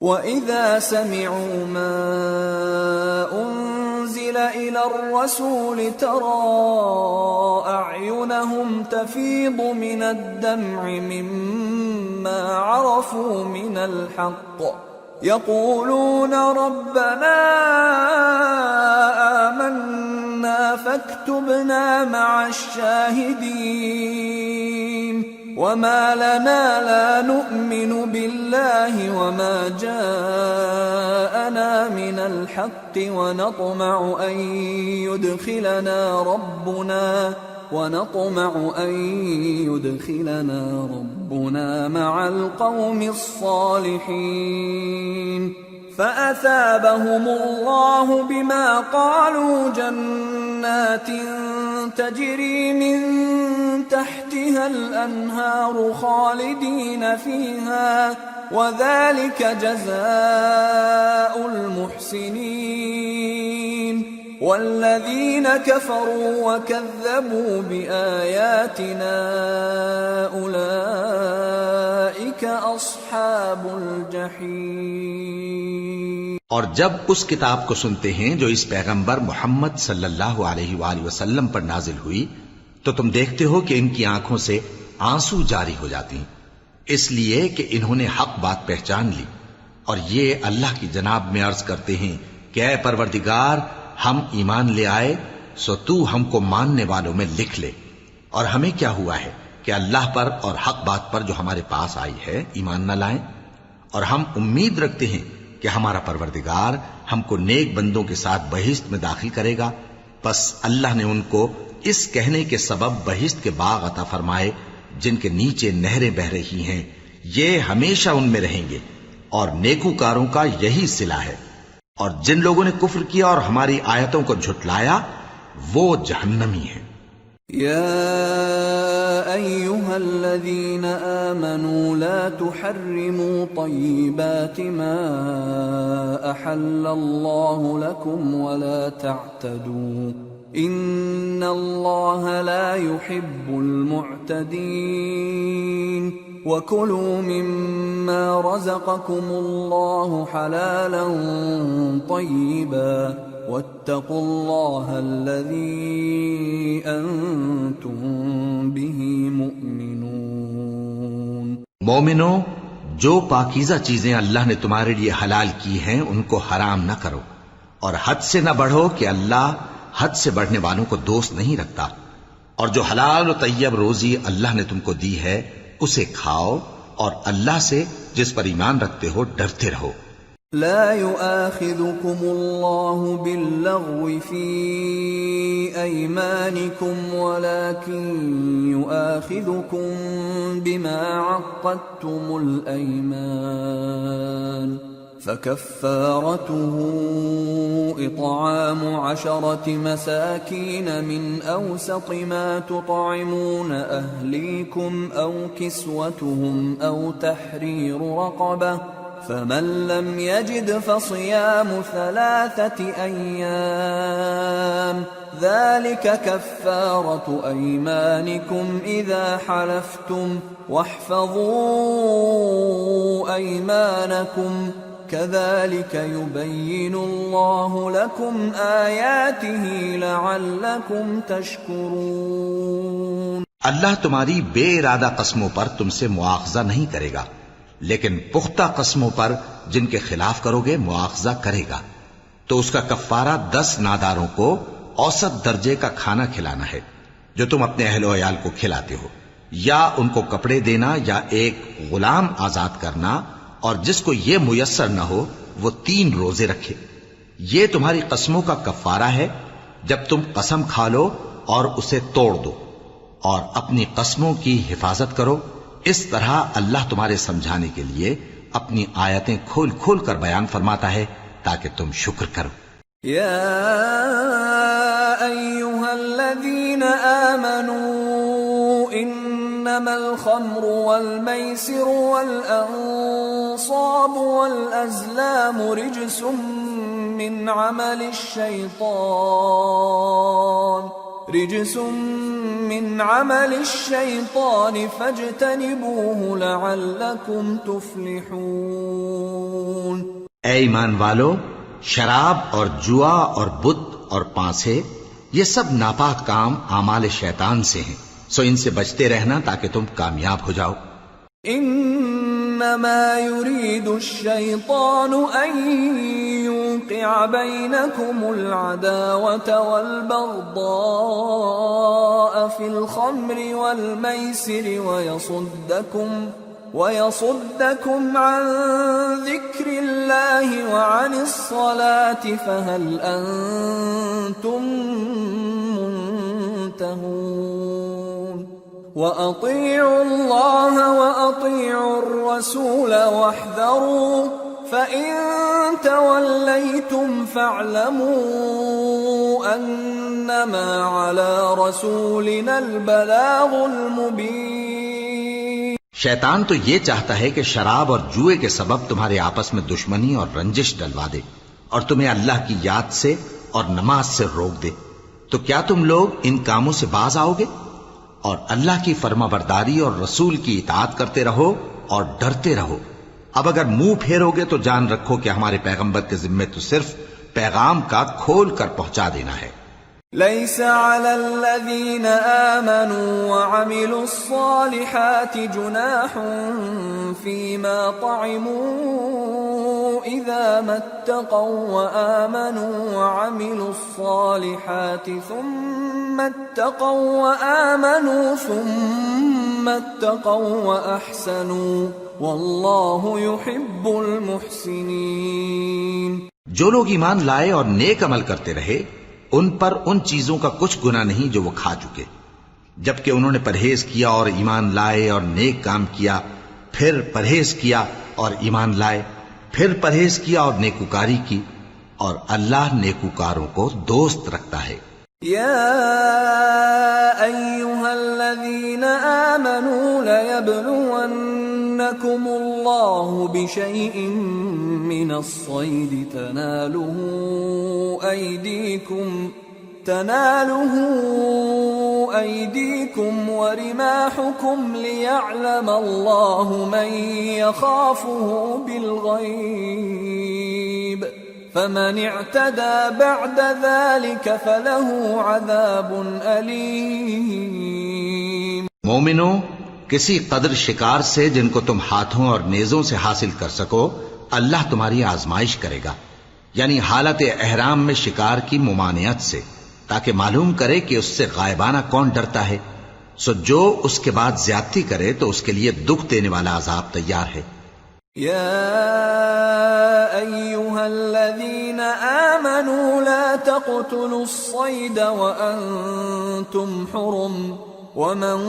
وَإِذَا سَمِعُوا مَا أُنزِلَ إِلَى الرَّسُولِ تَرَىٰ أَعْيُنَهُمْ تَفِيضُ مِنَ الدَّمْعِ مِمَّا عَرَفُوا مِنَ الْحَقِّ يَقُولُونَ رَبَّنَا آمَنَّا فَاكْتُبْنَا مَعَ الشَّاهِدِينَ وَمَا لَنَا لَا نُؤْمِنُ بِاللَّهِ وَمَا جَاءَنَا مِنَ الْحَقِّ وَنَطْمَعُ أَن يُدْخِلَنَا رَبُّنَا مَعَ الْقَوْمِ الصَّالِحِينَ فَأَثَابَهُمُ اللَّهُ بِمَا قَالُوا جَنَّاتٍ تَجْرِي مِن تحتها الأنهار خالدين فيها وذلك جزاء المحسنين والذين كفروا وكذبوا بآياتنا أولئك أصحاب الجحيم۔ اور جب اس کتاب کو سنتے ہیں جو اس پیغمبر محمد صلی اللہ علیہ وآلہ وسلم پر نازل ہوئی تو تم دیکھتے ہو کہ ان کی آنکھوں سے آنسو جاری ہو جاتی ہیں، اس لیے کہ انہوں نے حق بات پہچان لی، اور یہ اللہ کی جناب میں عرض کرتے ہیں کہ اے پروردگار، ہم ایمان لے آئے سو تو ہم کو ماننے والوں میں لکھ لے، اور ہمیں کیا ہوا ہے کہ اللہ پر اور حق بات پر جو ہمارے پاس آئی ہے ایمان نہ لائیں، اور ہم امید رکھتے ہیں کہ ہمارا پروردگار ہم کو نیک بندوں کے ساتھ بہشت میں داخل کرے گا۔ پس اللہ نے ان کو اس کہنے کے سبب بہشت کے باغ عطا فرمائے جن کے نیچے نہریں بہ رہی ہیں، یہ ہمیشہ ان میں رہیں گے، اور نیکوکاروں کا یہی صلہ ہے، اور جن لوگوں نے کفر کیا اور ہماری آیتوں کو جھٹلایا وہ جہنمی ہیں۔ يا أيها الذين آمنوا لا تحرموا طيبات ما أحل الله لكم ولا تعتدوا إن الله لا يحب المعتدين وكلوا مما رزقكم الله حلالا طيبا واتقوا الله الذي أنتم به مؤمنون۔ مومنو، جو پاکیزہ چیزیں اللہ نے تمہارے لیے حلال کی ہیں ان کو حرام نہ کرو، اور حد سے نہ بڑھو کہ اللہ حد سے بڑھنے والوں کو دوست نہیں رکھتا، اور جو حلال و طیب روزی اللہ نے تم کو دی ہے اسے کھاؤ، اور اللہ سے جس پر ایمان رکھتے ہو ڈرتے رہو۔ لا يؤاخذكم الله باللغو في أيمانكم ولكن يؤاخذكم بما عقدتم الأيمان فكفارته إطعام 10 مساكين من أوسط ما تطعمون أهليكم أو كسوتهم أو تحرير رقبة فمن لم يجد فصيام 3 أيام ذلك كفارة أيمانكم إذا حلفتم واحفظوا أيمانكم كذلك يبين الله لكم آياته لعلكم تشكرون۔ اللہ تمہاری بے ارادہ قسموں پر تم سے مواخذہ نہیں کرے گا، لیکن پختہ قسموں پر جن کے خلاف کرو گے مواخذہ کرے گا، تو اس کا کفارہ 10 ناداروں کو اوسط درجے کا کھانا کھلانا ہے جو تم اپنے اہل و عیال کو کھلاتے ہو، یا ان کو کپڑے دینا یا ایک غلام آزاد کرنا، اور جس کو یہ میسر نہ ہو وہ 3 روزے رکھے۔ یہ تمہاری قسموں کا کفارہ ہے جب تم قسم کھا لو اور اسے توڑ دو، اور اپنی قسموں کی حفاظت کرو۔ اس طرح اللہ تمہارے سمجھانے کے لیے اپنی آیتیں کھول کھول کر بیان فرماتا ہے تاکہ تم شکر کرو۔ یا ایھا الذین آمنوا انما الخمر والمیسر والانصاب والازلام رجس من عمل الشیطان فاجتنبوه لعلکم تفلحون۔ اے ایمان والو، شراب اور جوا اور بت اور پانسے یہ سب ناپاک کام اعمال شیطان سے ہیں، سو ان سے بچتے رہنا تاکہ تم کامیاب ہو جاؤ۔ انما يريد الشيطان ان يوقع بينكم العداوة والبغضاء في الخمر والميسر ويصدكم عن ذكر الله وعن الصلاة فهل أنتم منتهون وأطيعوا الله وأطيعوا الرسول واحذروا فإن توليتم فاعلموا أنما على رسولنا البلاغ المبين۔ شیطان تو یہ چاہتا ہے کہ شراب اور جوئے کے سبب تمہارے آپس میں دشمنی اور رنجش ڈلوا دے اور تمہیں اللہ کی یاد سے اور نماز سے روک دے، تو کیا تم لوگ ان کاموں سے باز آؤ گے؟ اور اللہ کی فرما برداری اور رسول کی اطاعت کرتے رہو اور ڈرتے رہو۔ اب اگر منہ پھیرو گے تو جان رکھو کہ ہمارے پیغمبر کے ذمے تو صرف پیغام کا کھول کر پہنچا دینا ہے۔ ليس على الذين آمنوا وعملوا الصالحات جناح فيما طعموا إذا ما اتقوا وآمنوا وعملوا الصالحات ثم اتقوا وأحسنوا والله يحب المحسنين۔ جو لوگ ایمان لائے اور نیک عمل کرتے رہے ان پر ان چیزوں کا کچھ گناہ نہیں جو وہ کھا چکے، جبکہ انہوں نے پرہیز کیا اور ایمان لائے اور نیک کام کیا، پھر پرہیز کیا اور ایمان لائے، پھر پرہیز کیا اور نیکوکاری کی، اور اللہ نیکوکاروں کو دوست رکھتا ہے۔ يا أيها الذين آمنوا ليبلونكم الله بشيء من الصيد تناله أيديكم ورماحكم ليعلم الله من يخافه بالغيب فمن اعتدى بعد ذلك فله عذاب أليم۔ مومنو، کسی قدر شکار سے جن کو تم ہاتھوں اور نیزوں سے حاصل کر سکو اللہ تمہاری آزمائش کرے گا، یعنی حالت احرام میں شکار کی ممانعت سے، تاکہ معلوم کرے کہ اس سے غائبانہ کون ڈرتا ہے، سو جو اس کے بعد زیادتی کرے تو اس کے لیے دکھ دینے والا عذاب تیار ہے۔ يا أيها الذين آمنوا لا تقتلوا الصيد وأنتم حرم ومن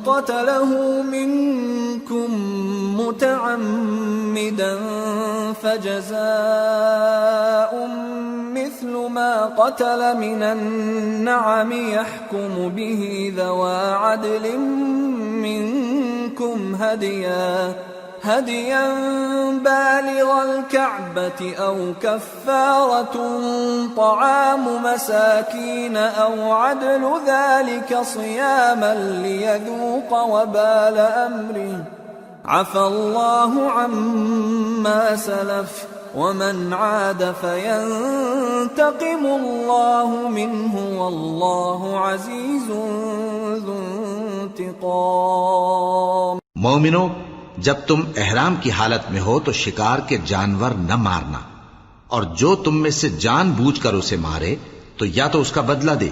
قتله منكم متعمدا فجزاء مثل ما قتل من النعم يحكم به ذوى عدل منكم هديا بالغ الكعبة أو كفارة طعام مساكين أو عدل ذلك صياما ليذوق وبال أمره عفى الله عما سلف ومن عاد فينتقم الله منه والله عزيز ذو انتقام۔ مومنو، جب تم احرام کی حالت میں ہو تو شکار کے جانور نہ مارنا، اور جو تم میں سے جان بوجھ کر اسے مارے تو یا تو اس کا بدلہ دے،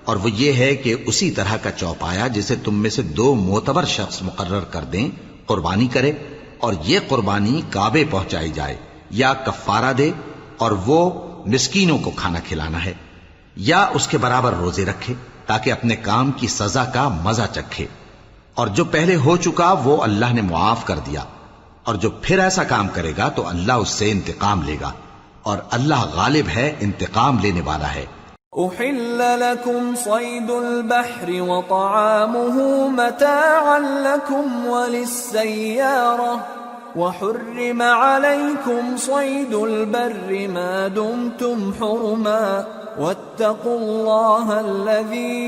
اور وہ یہ ہے کہ اسی طرح کا چوپایا جسے تم میں سے 2 معتبر شخص مقرر کر دیں قربانی کرے، اور یہ قربانی کعبے پہنچائی جائے، یا کفارہ دے اور وہ مسکینوں کو کھانا کھلانا ہے، یا اس کے برابر روزے رکھے تاکہ اپنے کام کی سزا کا مزہ چکھے، اور جو پہلے ہو چکا وہ اللہ نے معاف کر دیا، اور جو پھر ایسا کام کرے گا تو اللہ اس سے انتقام لے گا، اور اللہ غالب ہے، انتقام لینے والا ہے۔ أحل لكم صيد البحر وطعامه متاعا لكم وللسيارة وحرم عليكم صيد البر ما دمتم حرما واتقوا الله الذي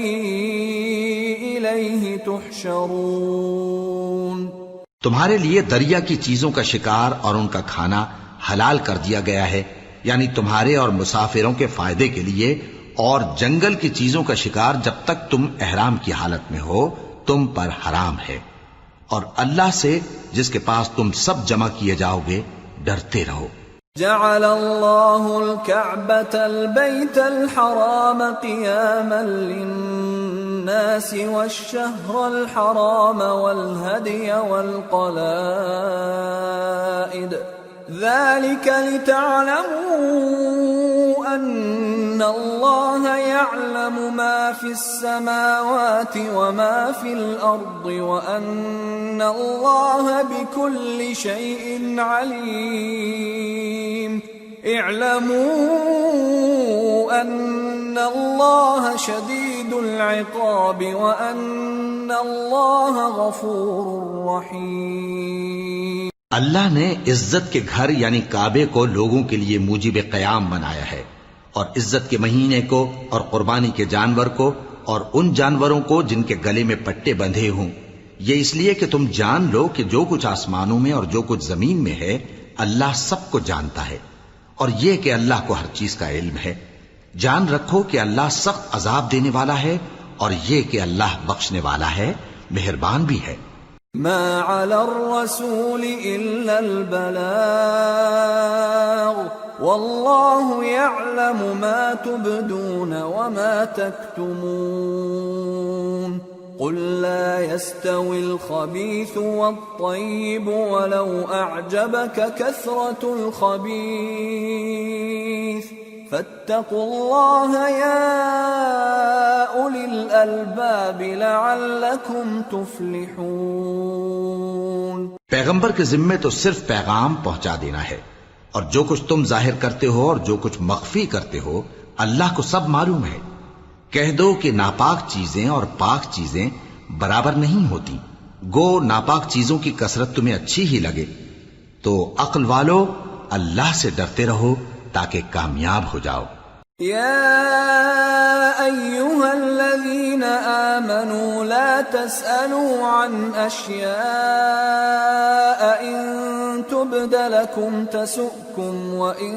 إليه تحشرون۔ تمہارے لیے دریا کی چیزوں کا شکار اور ان کا کھانا حلال کر دیا گیا ہے، یعنی تمہارے اور مسافروں کے فائدے کے لیے، اور جنگل کی چیزوں کا شکار جب تک تم احرام کی حالت میں ہو تم پر حرام ہے، اور اللہ سے جس کے پاس تم سب جمع کیے جاؤ گے ڈرتے رہو۔ جعل الله الكعبة البيت الحرام قياما للناس والشهر الحرام والهدي والقلائد ذلك لتعلموا أن الله يعلم ما في السماوات وما في الأرض وأن الله بكل شيء عليم اعلموا أن الله شديد العقاب وأن الله غفور رحيم۔ اللہ نے عزت کے گھر یعنی کعبے کو لوگوں کے لیے موجب قیام بنایا ہے، اور عزت کے مہینے کو اور قربانی کے جانور کو اور ان جانوروں کو جن کے گلے میں پٹے بندھے ہوں، یہ اس لیے کہ تم جان لو کہ جو کچھ آسمانوں میں اور جو کچھ زمین میں ہے اللہ سب کو جانتا ہے، اور یہ کہ اللہ کو ہر چیز کا علم ہے۔ جان رکھو کہ اللہ سخت عذاب دینے والا ہے، اور یہ کہ اللہ بخشنے والا ہے، مہربان بھی ہے۔ ما على الرسول إلا البلاغ والله يعلم ما تبدون وما تكتمون قل لا يستوي الخبيث والطيب ولو أعجبك كثرة الخبيث فاتقوا الله يا أولي الألباب لعلكم تفلحون۔ پیغمبر کے ذمے تو صرف پیغام پہنچا دینا ہے، اور جو کچھ تم ظاہر کرتے ہو اور جو کچھ مخفی کرتے ہو اللہ کو سب معلوم ہے۔ کہہ دو کہ ناپاک چیزیں اور پاک چیزیں برابر نہیں ہوتی، گو ناپاک چیزوں کی کثرت تمہیں اچھی ہی لگے، تو عقل والو اللہ سے ڈرتے رہو تاکہ کامیاب ہو جاؤ۔ يا أيها الذين آمنوا لا تسألوا عن أشياء إن تبد لكم تسؤكم وإن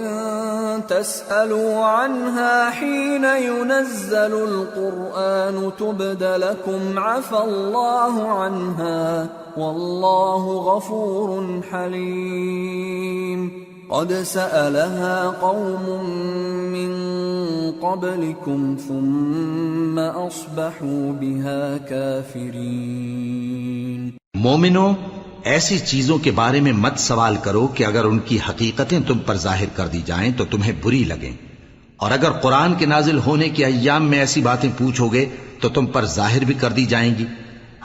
تسألوا عنها حين ينزل القرآن تبد لكم عفى الله عنها والله غفور حليم۔ قد سألها قوم من قبلكم ثم أصبحوا بها كافرين۔ مومنو، ایسی چیزوں کے بارے میں مت سوال کرو کہ اگر ان کی حقیقتیں تم پر ظاہر کر دی جائیں تو تمہیں بری لگیں، اور اگر قرآن کے نازل ہونے کے ایام میں ایسی باتیں پوچھو گے تو تم پر ظاہر بھی کر دی جائیں گی۔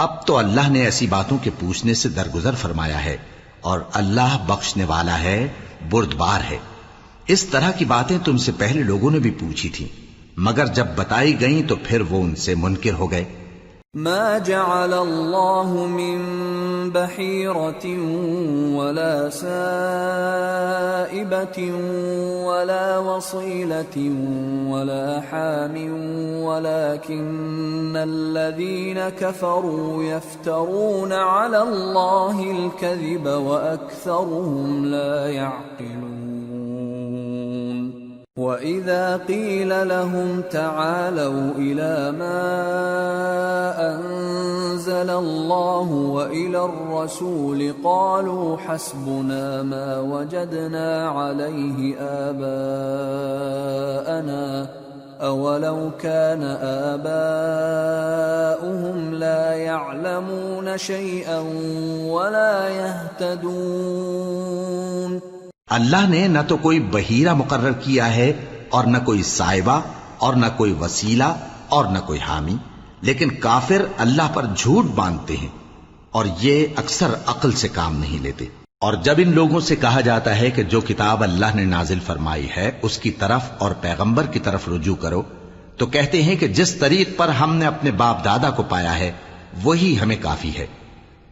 اب تو اللہ نے ایسی باتوں کے پوچھنے سے درگزر فرمایا ہے، اور اللہ بخشنے والا ہے، بردبار ہے۔ اس طرح کی باتیں تم سے پہلے لوگوں نے بھی پوچھی تھی، مگر جب بتائی گئیں تو پھر وہ ان سے منکر ہو گئے۔ ما جعل الله من بحيرة ولا سائبة ولا وصيلة ولا حام ولكن الذين كفروا يفترون على الله الكذب وأكثرهم لا يعقلون۔ وَإِذَا قِيلَ لَهُمْ تَعَالَوْا إِلَى مَا أَنزَلَ اللَّهُ وَإِلَى الرَّسُولِ قَالُوا حَسْبُنَا مَا وَجَدْنَا عَلَيْهِ آبَاءَنَا أَوَلَوْ كَانَ آبَاؤُهُمْ لَا يَعْلَمُونَ شَيْئًا وَلَا يَهْتَدُونَ۔ اللہ نے نہ تو کوئی بحیرہ مقرر کیا ہے اور نہ کوئی سائبہ اور نہ کوئی وسیلہ اور نہ کوئی حامی، لیکن کافر اللہ پر جھوٹ باندھتے ہیں اور یہ اکثر عقل سے کام نہیں لیتے۔ اور جب ان لوگوں سے کہا جاتا ہے کہ جو کتاب اللہ نے نازل فرمائی ہے اس کی طرف اور پیغمبر کی طرف رجوع کرو، تو کہتے ہیں کہ جس طریق پر ہم نے اپنے باپ دادا کو پایا ہے وہی ہمیں کافی ہے۔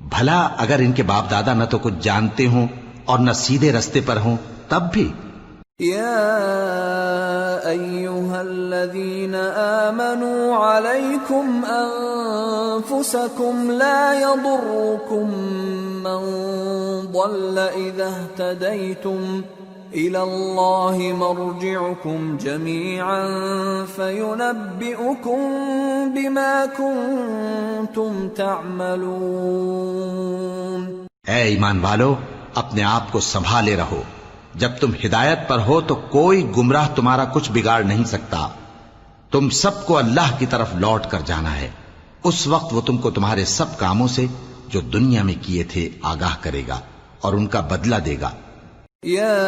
بھلا اگر ان کے باپ دادا نہ تو کچھ جانتے ہوں اور نہ سیدھے رستے پر ہوں تب بھی۔ یا ایھا الذین آمنوا علیکم انفسکم لا یضرکم من ضل اذا اہتدیتم إِلَى اللَّهِ مَرْجِعُكُمْ جَمِيعًا فَيُنَبِّئُكُم بِمَا كُنتُمْ تَعْمَلُونَ۔ اے ایمان والو، اپنے آپ کو سنبھالے رہو، جب تم ہدایت پر ہو تو کوئی گمراہ تمہارا کچھ بگاڑ نہیں سکتا۔ تم سب کو اللہ کی طرف لوٹ کر جانا ہے، اس وقت وہ تم کو تمہارے سب کاموں سے جو دنیا میں کیے تھے آگاہ کرے گا اور ان کا بدلہ دے گا۔ يا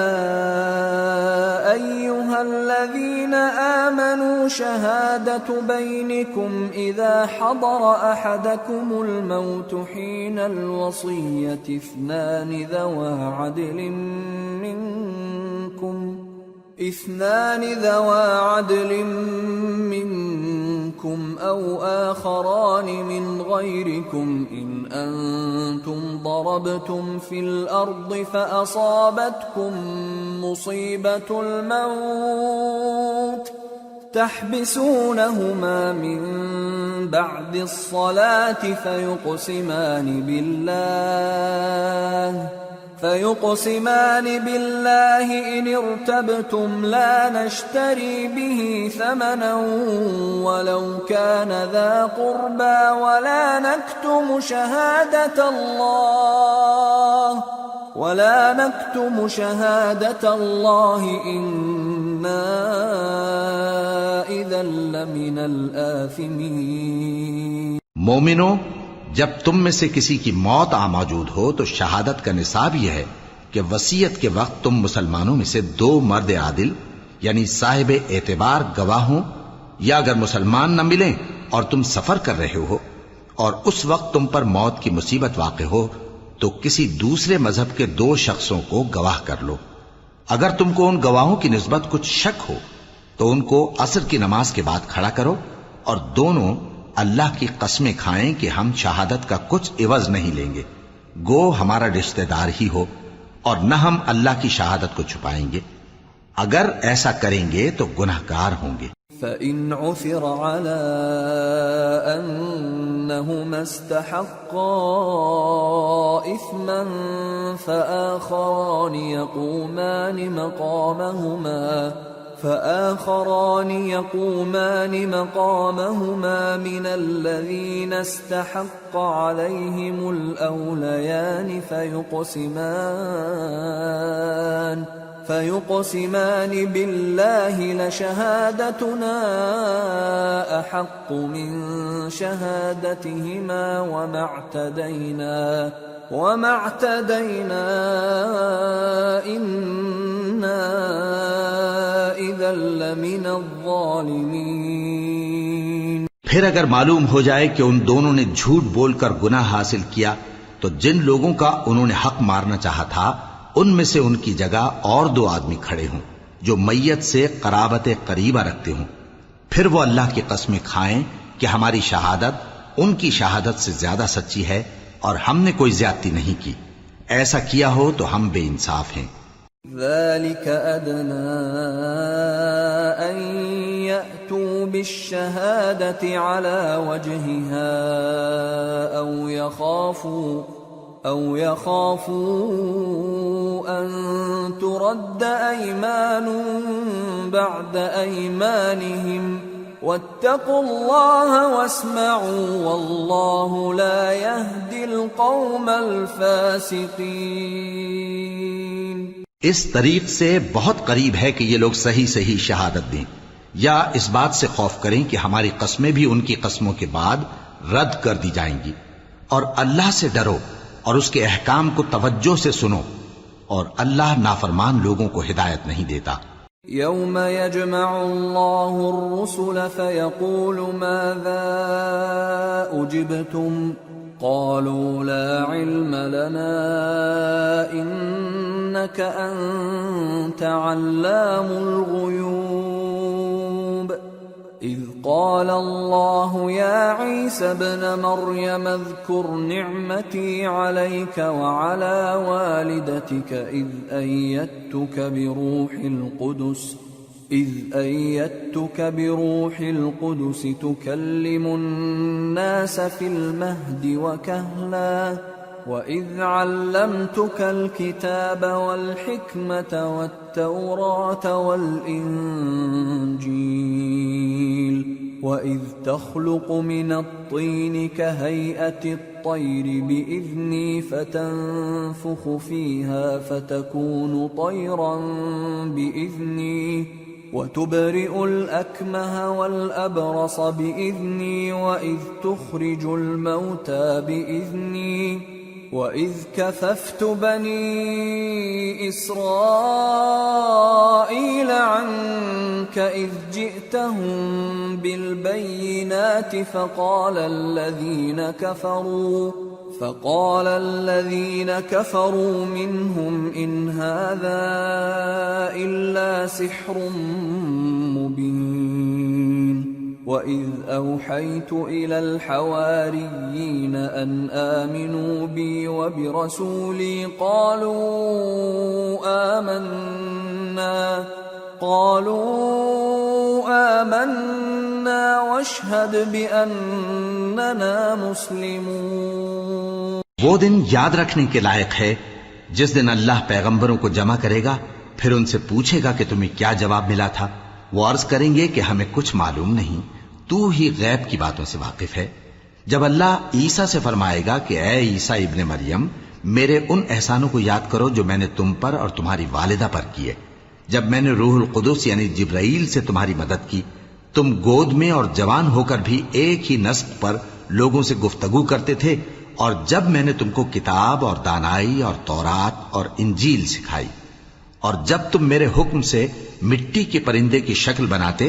أيها الذين آمنوا شهادة بينكم إذا حضر أحدكم الموت حين الوصية اثنان ذوى عدل منكم أو آخران من غيركم إن أنتم ضربتم في الأرض فأصابتكم مصيبة الموت تحبسونهما من بعد الصلاة فيقسمان بالله إن ارتبتم لا نشتري به ثمنا ولو كان ذا قربى ولا نكتم شهادة الله إنا إذا لمن الآثمين۔ مومنو، جب تم میں سے کسی کی موت آ موجود ہو تو شہادت کا نصاب یہ ہے کہ وصیت کے وقت تم مسلمانوں میں سے دو مرد عادل یعنی صاحب اعتبار گواہ ہوں، یا اگر مسلمان نہ ملیں اور تم سفر کر رہے ہو اور اس وقت تم پر موت کی مصیبت واقع ہو تو کسی دوسرے مذہب کے دو شخصوں کو گواہ کر لو۔ اگر تم کو ان گواہوں کی نسبت کچھ شک ہو تو ان کو عصر کی نماز کے بعد کھڑا کرو اور دونوں اللہ کی قسمیں کھائیں کہ ہم شہادت کا کچھ عوض نہیں لیں گے، گو ہمارا رشتہ دار ہی ہو، اور نہ ہم اللہ کی شہادت کو چھپائیں گے۔ اگر ایسا کریں گے تو گناہگار ہوں گے۔ فَإِنْ عُثِرَ عَلَىٰ أَنَّهُمَا اسْتَحَقَّا إِثْمًا فآخران يقومان مقامهما من الذين استحق عليهم الأوليان فيقسمان بالله لشهادتنا أحق من شهادتهما وما اعتدينا إنا إذا لمن الظالمين۔ پھر اگر معلوم ہو جائے کہ ان دونوں نے جھوٹ بول کر گناہ حاصل کیا تو جن لوگوں کا انہوں نے حق مارنا چاہا تھا ان میں سے ان کی جگہ اور دو آدمی کھڑے ہوں جو میت سے قرابت قریبہ رکھتے ہوں، پھر وہ اللہ کی قسمیں کھائیں کہ ہماری شہادت ان کی شہادت سے زیادہ سچی ہے اور ہم نے کوئی زیادتی نہیں کی۔ ایسا کیا ہو تو ہم بے انصاف ہیں۔ ذلك أدنى أن يأتوا بالشهادة على وجهها أو يخافوا أن ترد أيمان بعد أيمانهم واتقوا الله واسمعوا والله لا يهدي القوم الفاسقين۔ اس طریق سے بہت قریب ہے کہ یہ لوگ صحیح شہادت دیں، یا اس بات سے خوف کریں کہ ہماری قسمیں بھی ان کی قسموں کے بعد رد کر دی جائیں گی، اور اللہ سے ڈرو اور اس کے احکام کو توجہ سے سنو، اور اللہ نافرمان لوگوں کو ہدایت نہیں دیتا۔ يوم يجمع الله الرسل فيقول ماذا أجبتم قالوا لا علم لنا إنك أنت علام الغيوب إذ قال الله يا عيسى ابن مريم اذكر نعمتي عليك وعلى والدتك إذ أيدتك بروح القدس تكلم الناس في المهد وكهلا وَإِذْ عَلَّمْتُكَ الْكِتَابَ وَالْحِكْمَةَ وَالتَّوْرَاةَ وَالْإِنْجِيلَ وَإِذْ تَخْلُقُ مِنَ الطِّينِ كَهَيْئَةِ الطَّيْرِ بِإِذْنِي فَتَنفُخُ فِيهَا فَتَكُونُ طَيْرًا بِإِذْنِي وَتُبْرِئُ الْأَكْمَهَ وَالْأَبْرَصَ بِإِذْنِي وَإِذْ تُخْرِجُ الْمَوْتَى بِإِذْنِي وَإِذْ كَفَفْتُ بَنِي إِسْرَائِيلَ عَنْكَ إِذْ جِئْتَهُمْ بِالْبَيِّنَاتِ فَقَالَ الَّذِينَ كَفَرُوا مِنْهُمْ إِنْ هَذَا إِلَّا سِحْرٌ مُبِينٌ وَإِذْ أَوْحَيْتُ إِلَى الْحَوَارِيِّينَ أَنْ آمِنُوا بِي وَبِرَسُولِي قالوا آمنا واشهد بأننا مسلمون۔ وہ دن یاد رکھنے کے لائق ہے جس دن اللہ پیغمبروں کو جمع کرے گا، پھر ان سے پوچھے گا کہ تمہیں کیا جواب ملا تھا۔ وہ عرض کریں گے کہ ہمیں کچھ معلوم نہیں، تو ہی غیب کی باتوں سے واقف ہے۔ جب اللہ عیسیٰ سے فرمائے گا کہ اے عیسیٰ ابن مریم، میرے ان احسانوں کو یاد کرو جو میں نے تم پر اور تمہاری والدہ پر کیے، جب میں نے روح القدس یعنی جبرائیل سے تمہاری مدد کی، تم گود میں اور جوان ہو کر بھی ایک ہی نسق پر لوگوں سے گفتگو کرتے تھے، اور جب میں نے تم کو کتاب اور دانائی اور تورات اور انجیل سکھائی، اور جب تم میرے حکم سے مٹی کے پرندے کی شکل بناتے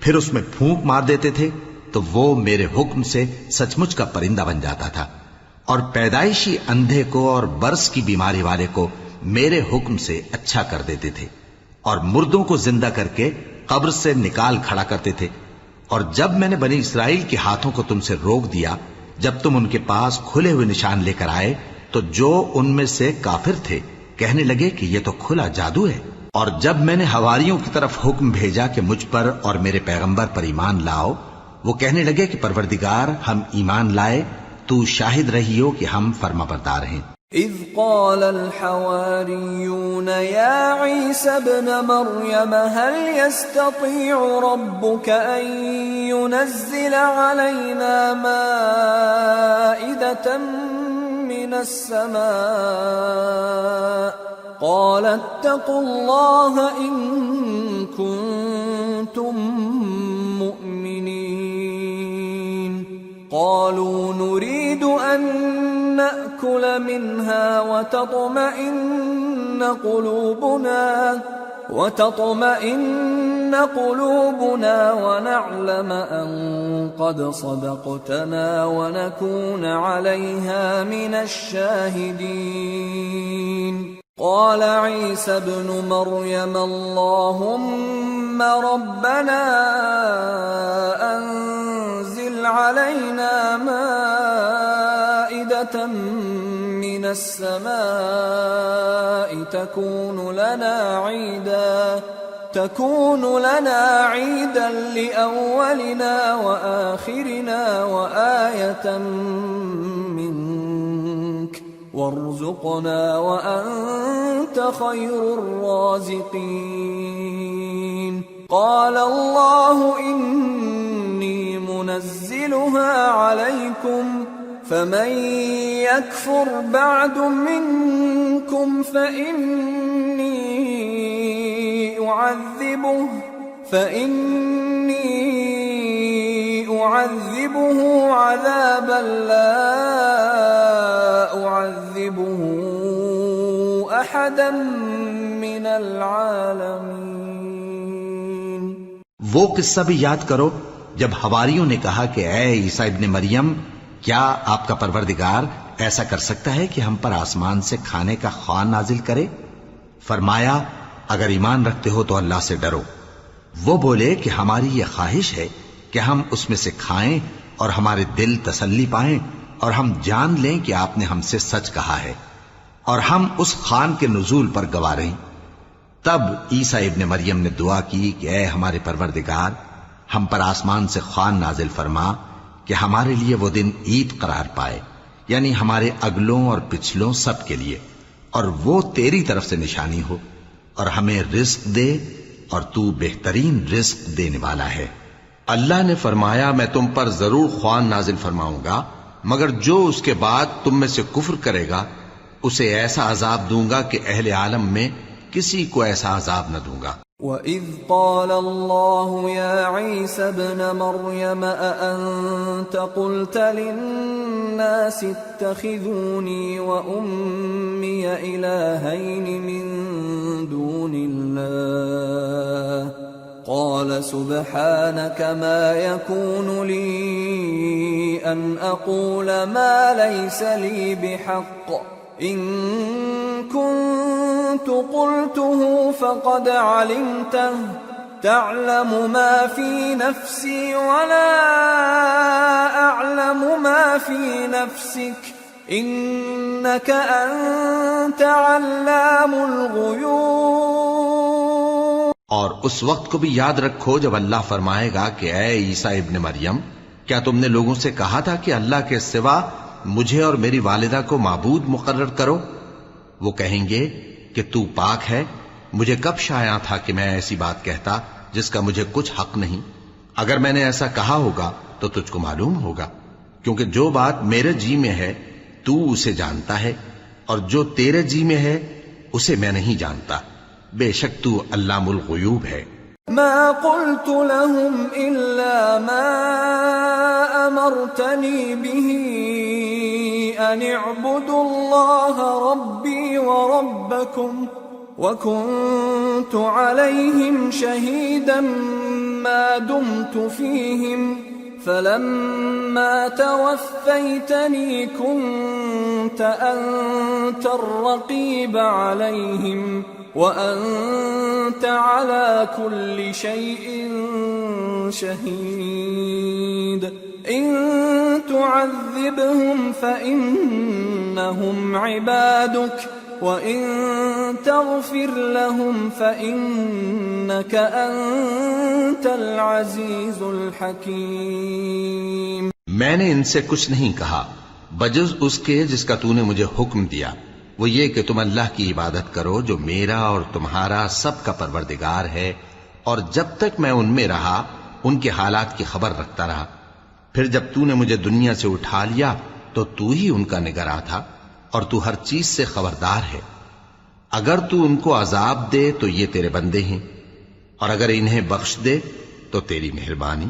پھر اس میں پھونک مار دیتے تھے تو وہ میرے حکم سے سچ مچ کا پرندہ بن جاتا تھا، اور پیدائشی اندھے کو اور برس کی بیماری والے کو میرے حکم سے اچھا کر دیتے تھے، اور مردوں کو زندہ کر کے قبر سے نکال کھڑا کرتے تھے۔ اور جب میں نے بنی اسرائیل کے ہاتھوں کو تم سے روک دیا جب تم ان کے پاس کھلے ہوئے نشان لے کر آئے، تو جو ان میں سے کافر تھے کہنے لگے کہ یہ تو کھلا جادو ہے۔ اور جب میں نے حواریوں کی طرف حکم بھیجا کہ مجھ پر اور میرے پیغمبر پر ایمان لاؤ، وہ کہنے لگے کہ پروردگار ہم ایمان لائے، تو شاہد رہیو کہ ہم فرما بردار ہیں۔ اذ قال الحواريون يا عيسى ابن مريم هل يستطيع ربك أن ينزل علينا مائدة من السماء قال اتقوا الله إن كنتم مؤمنين قالوا نريد أن نأكل منها وتطمئن قلوبنا ونعلم أن قد صدقتنا ونكون عليها من الشاهدين قال عيسى ابن مريم اللهم ربنا أنزل علينا مائدة من السماء تكون لنا عيدا لأولنا وآخرنا وآية منك وارزقنا وأنت خير الرازقين قال الله إني منزلها عليكم فمن يكفر بعد منكم فإني أعذبه عذابا لا أعذبه أحدا من العالمين۔ وہ قصہ بھی یاد کرو جب حواریوں نے کہا کہ اے عیسیٰ ابن مریم، کیا آپ کا پروردگار ایسا کر سکتا ہے کہ ہم پر آسمان سے کھانے کا خوان نازل کرے؟ فرمایا اگر ایمان رکھتے ہو تو اللہ سے ڈرو۔ وہ بولے کہ ہماری یہ خواہش ہے کہ ہم اس میں سے کھائیں اور ہمارے دل تسلی پائیں اور ہم جان لیں کہ آپ نے ہم سے سچ کہا ہے اور ہم اس خوان کے نزول پر گواہ رہیں۔ تب عیسیٰ ابن مریم نے دعا کی کہ اے ہمارے پروردگار، ہم پر آسمان سے خوان نازل فرما کہ ہمارے لیے وہ دن عید قرار پائے، یعنی ہمارے اگلوں اور پچھلوں سب کے لیے، اور وہ تیری طرف سے نشانی ہو، اور ہمیں رزق دے، اور تو بہترین رزق دینے والا ہے۔ اللہ نے فرمایا میں تم پر ضرور خوان نازل فرماؤں گا، مگر جو اس کے بعد تم میں سے کفر کرے گا اسے ایسا عذاب دوں گا کہ اہل عالم میں کسی کو ایسا عذاب نہ دوں گا۔ وَإِذْ قَالَ اللَّهُ يَا عِيسَى ابْنَ مَرْيَمَ أَأَنْتَ قُلْتَ لِلنَّاسِ اتَّخِذُونِي وَأُمِّيَ إِلَٰهَيْنِ مِن دُونِ اللَّهِ قَالَ سُبْحَانَكَ مَا يَكُونُ لِي أَنْ أَقُولَ مَا لَيْسَ لِي بِحَقٍّ إِن كُنتُ قُلْتُهُ فَقَدْ عَلِمْتَهُ تَعْلَمُ مَا فِي نَفْسِي وَلَا أَعْلَمُ مَا فِي نَفْسِكَ إِنَّكَ أَنْتَ عَلَّامُ الْغُيُوبِ۔ اور اس وقت کو بھی یاد رکھو جب اللہ فرمائے گا کہ اے عیسیٰ ابن مریم، کیا تم نے لوگوں سے کہا تھا کہ اللہ کے سوا مجھے اور میری والدہ کو معبود مقرر کرو؟ وہ کہیں گے کہ تو پاک ہے، مجھے کب شایع تھا کہ میں ایسی بات کہتا جس کا مجھے کچھ حق نہیں۔ اگر میں نے ایسا کہا ہوگا تو تجھ کو معلوم ہوگا، کیونکہ جو بات میرے جی میں ہے تو اسے جانتا ہے، اور جو تیرے جی میں ہے اسے میں نہیں جانتا۔ بے شک تو علام الغیوب ہے۔ ما قلت لهم إلا ما أمرتني به أن اعبدوا الله ربي وربكم وكنت عليهم شهيدا ما دمت فيهم فلما توفيتني كنت أنت الرقيب عليهم وأنت على كل شيء شهيد إن تعذبهم فإنهم عبادك وإن تغفر لهم فإنك أنت العزيز الحكيم۔ میں نے ان سے کچھ نہیں کہا بجز اس کے جس کا تو نے مجھے حکم دیا، وہ یہ کہ تم اللہ کی عبادت کرو جو میرا اور تمہارا سب کا پروردگار ہے، اور جب تک میں ان میں رہا ان کے حالات کی خبر رکھتا رہا۔ پھر جب تو نے مجھے دنیا سے اٹھا لیا تو تو ہی ان کا نگراں تھا، اور تو ہر چیز سے خبردار ہے۔ اگر تو ان کو عذاب دے تو یہ تیرے بندے ہیں، اور اگر انہیں بخش دے تو تیری مہربانی،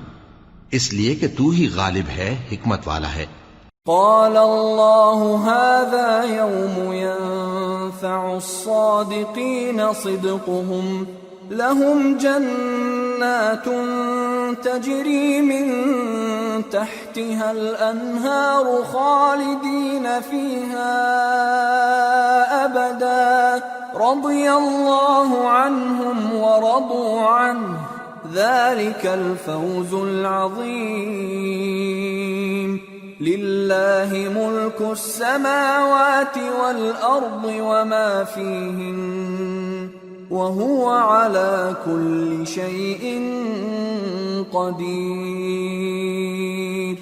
اس لیے کہ تو ہی غالب ہے، حکمت والا ہے۔ قال الله هذا يوم ينفع الصادقين صدقهم لهم جنات تجري من تحتها الأنهار خالدين فيها أبدا رضي الله عنهم ورضوا عنه ذلك الفوز العظيم لله ملك السماوات والأرض وما فيهن وهو على كل شيء قدير۔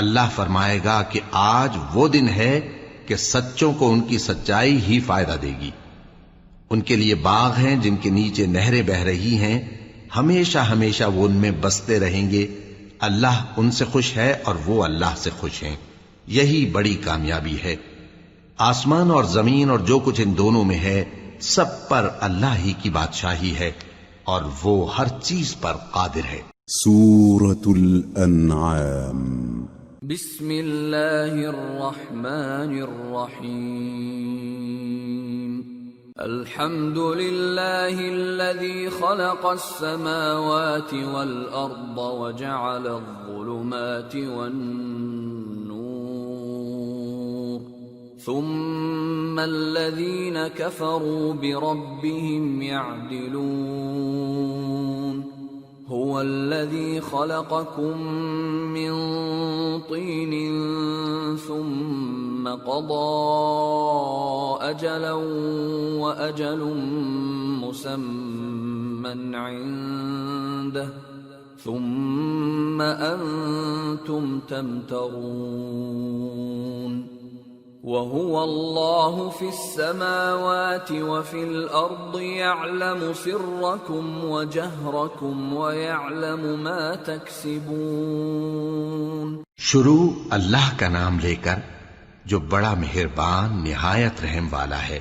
اللہ فرمائے گا کہ آج وہ دن ہے کہ سچوں کو ان کی سچائی ہی فائدہ دے گی۔ ان کے لیے باغ ہیں جن کے نیچے نہریں بہہ رہی ہیں، ہمیشہ ہمیشہ وہ ان میں بستے رہیں گے۔ اللہ ان سے خوش ہے اور وہ اللہ سے خوش ہیں، یہی بڑی کامیابی ہے۔ آسمان اور زمین اور جو کچھ ان دونوں میں ہے سب پر اللہ ہی کی بادشاہی ہے، اور وہ ہر چیز پر قادر ہے۔ سورة الأنعام۔ بسم اللہ الرحمن الرحیم۔ الحمد للہ الذی خلق السماوات والأرض وجعل الظلمات والنور ثم الذین کفروا بربهم يعدلون هو الذي خلقكم من طين ثم قضى أجلا وأجل مسمى عنده ثم أنتم تمترون وَهُوَ اللَّهُ فِي السَّمَاوَاتِ وَفِي الْأَرْضِ يَعْلَمُ سِرَّكُمْ وَجَهْرَكُمْ وَيَعْلَمُ مَا تَكْسِبُونَ۔ شروع اللہ کا نام لے کر جو بڑا مہربان نہایت رحم والا ہے۔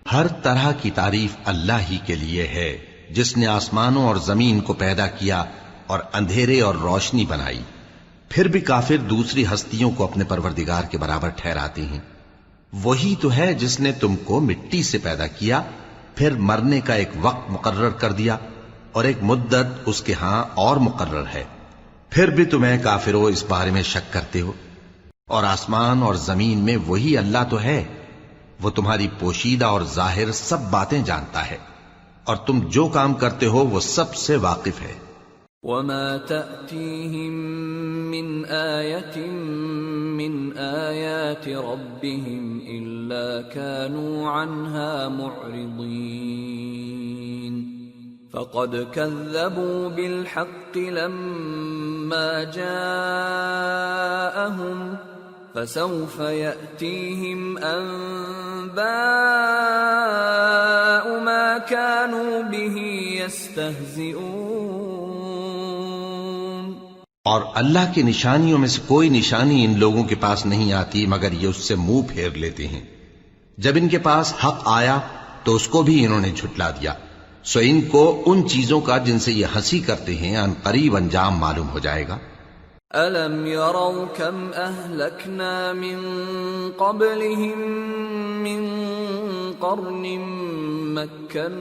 ہر طرح کی تعریف اللہ ہی کے لیے ہے جس نے آسمانوں اور زمین کو پیدا کیا اور اندھیرے اور روشنی بنائی۔ پھر بھی کافر دوسری ہستیوں کو اپنے پروردگار کے برابر ٹھہراتے ہیں۔ وہی تو ہے جس نے تم کو مٹی سے پیدا کیا، پھر مرنے کا ایک وقت مقرر کر دیا اور ایک مدت اس کے ہاں اور مقرر ہے، پھر بھی تمہیں کافروں اس بارے میں شک کرتے ہو۔ اور آسمان اور زمین میں وہی اللہ تو ہے، وہ تمہاری پوشیدہ اور ظاہر سب باتیں جانتا ہے، اور تم جو کام کرتے ہو وہ سب سے واقف ہے۔ وَمَا تَأْتِيهِم مِّنْ آيَةٍ مِّنْ آيَاتِ رَبِّهِمْ إِلَّا كَانُوا عَنْهَا مُعْرِضِينَ فَقَدْ كَذَّبُوا بِالْحَقِّ لَمَّا جَاءَهُمْ فَسَوْفَ يَأْتِيهِمْ أَنبَاءُ مَا كَانُوا بِهِ يَسْتَهْزِئُونَ۔ اور اللہ کی نشانیوں میں سے کوئی نشانی ان لوگوں کے پاس نہیں آتی مگر یہ اس سے منہ پھیر لیتے ہیں۔ جب ان کے پاس حق آیا تو اس کو بھی انہوں نے جھٹلا دیا، سو ان کو ان چیزوں کا جن سے یہ ہنسی کرتے ہیں ان قریب انجام معلوم ہو جائے گا۔ أَلَمْ يَرَوْا كَمْ أَهْلَكْنَا مِنْ قَبْلِهِمْ مِنْ قَرْنٍ مَكَّنَّاهُمْ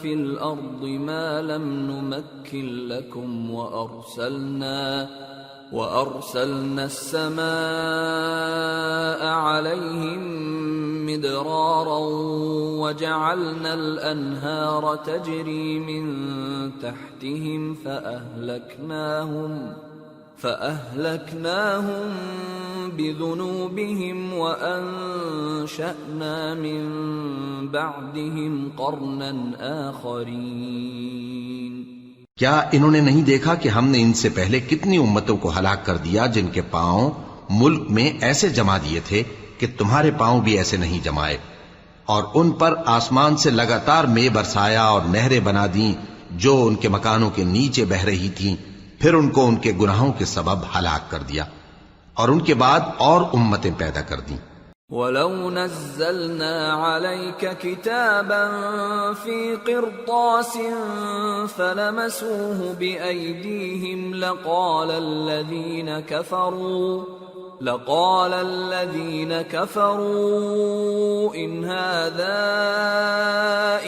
فِي الْأَرْضِ مَا لَمْ نُمَكِّنْ لَكُمْ وَأَرْسَلْنَا السَّمَاءَ عَلَيْهِمْ مِدْرَارًا وَجَعَلْنَا الْأَنْهَارَ تَجْرِي مِنْ تَحْتِهِمْ فَأَهْلَكْنَاهُمْ بِذُنُوبِهِمْ وَأَنشَأْنَا مِنْ بَعْدِهِمْ قَرْنًا آخَرِينَ۔ کیا انہوں نے نہیں دیکھا کہ ہم نے ان سے پہلے کتنی امتوں کو ہلاک کر دیا جن کے پاؤں ملک میں ایسے جما دیے تھے کہ تمہارے پاؤں بھی ایسے نہیں جمائے، اور ان پر آسمان سے لگاتار مے برسایا اور نہریں بنا دیں جو ان کے مکانوں کے نیچے بہ رہی تھیں، پھر ان کو ان کے گناہوں کے سبب ہلاک کر دیا، اور ان کے بعد اور امتیں پیدا کر دیں۔ وَلَوْ نَزَّلْنَا عَلَيْكَ كِتَابًا فِي قِرْطَاسٍ فَلَمَسُوهُ بِأَيْدِيهِمْ لَقَالَ الَّذِينَ كَفَرُوا إِنْ هَذَا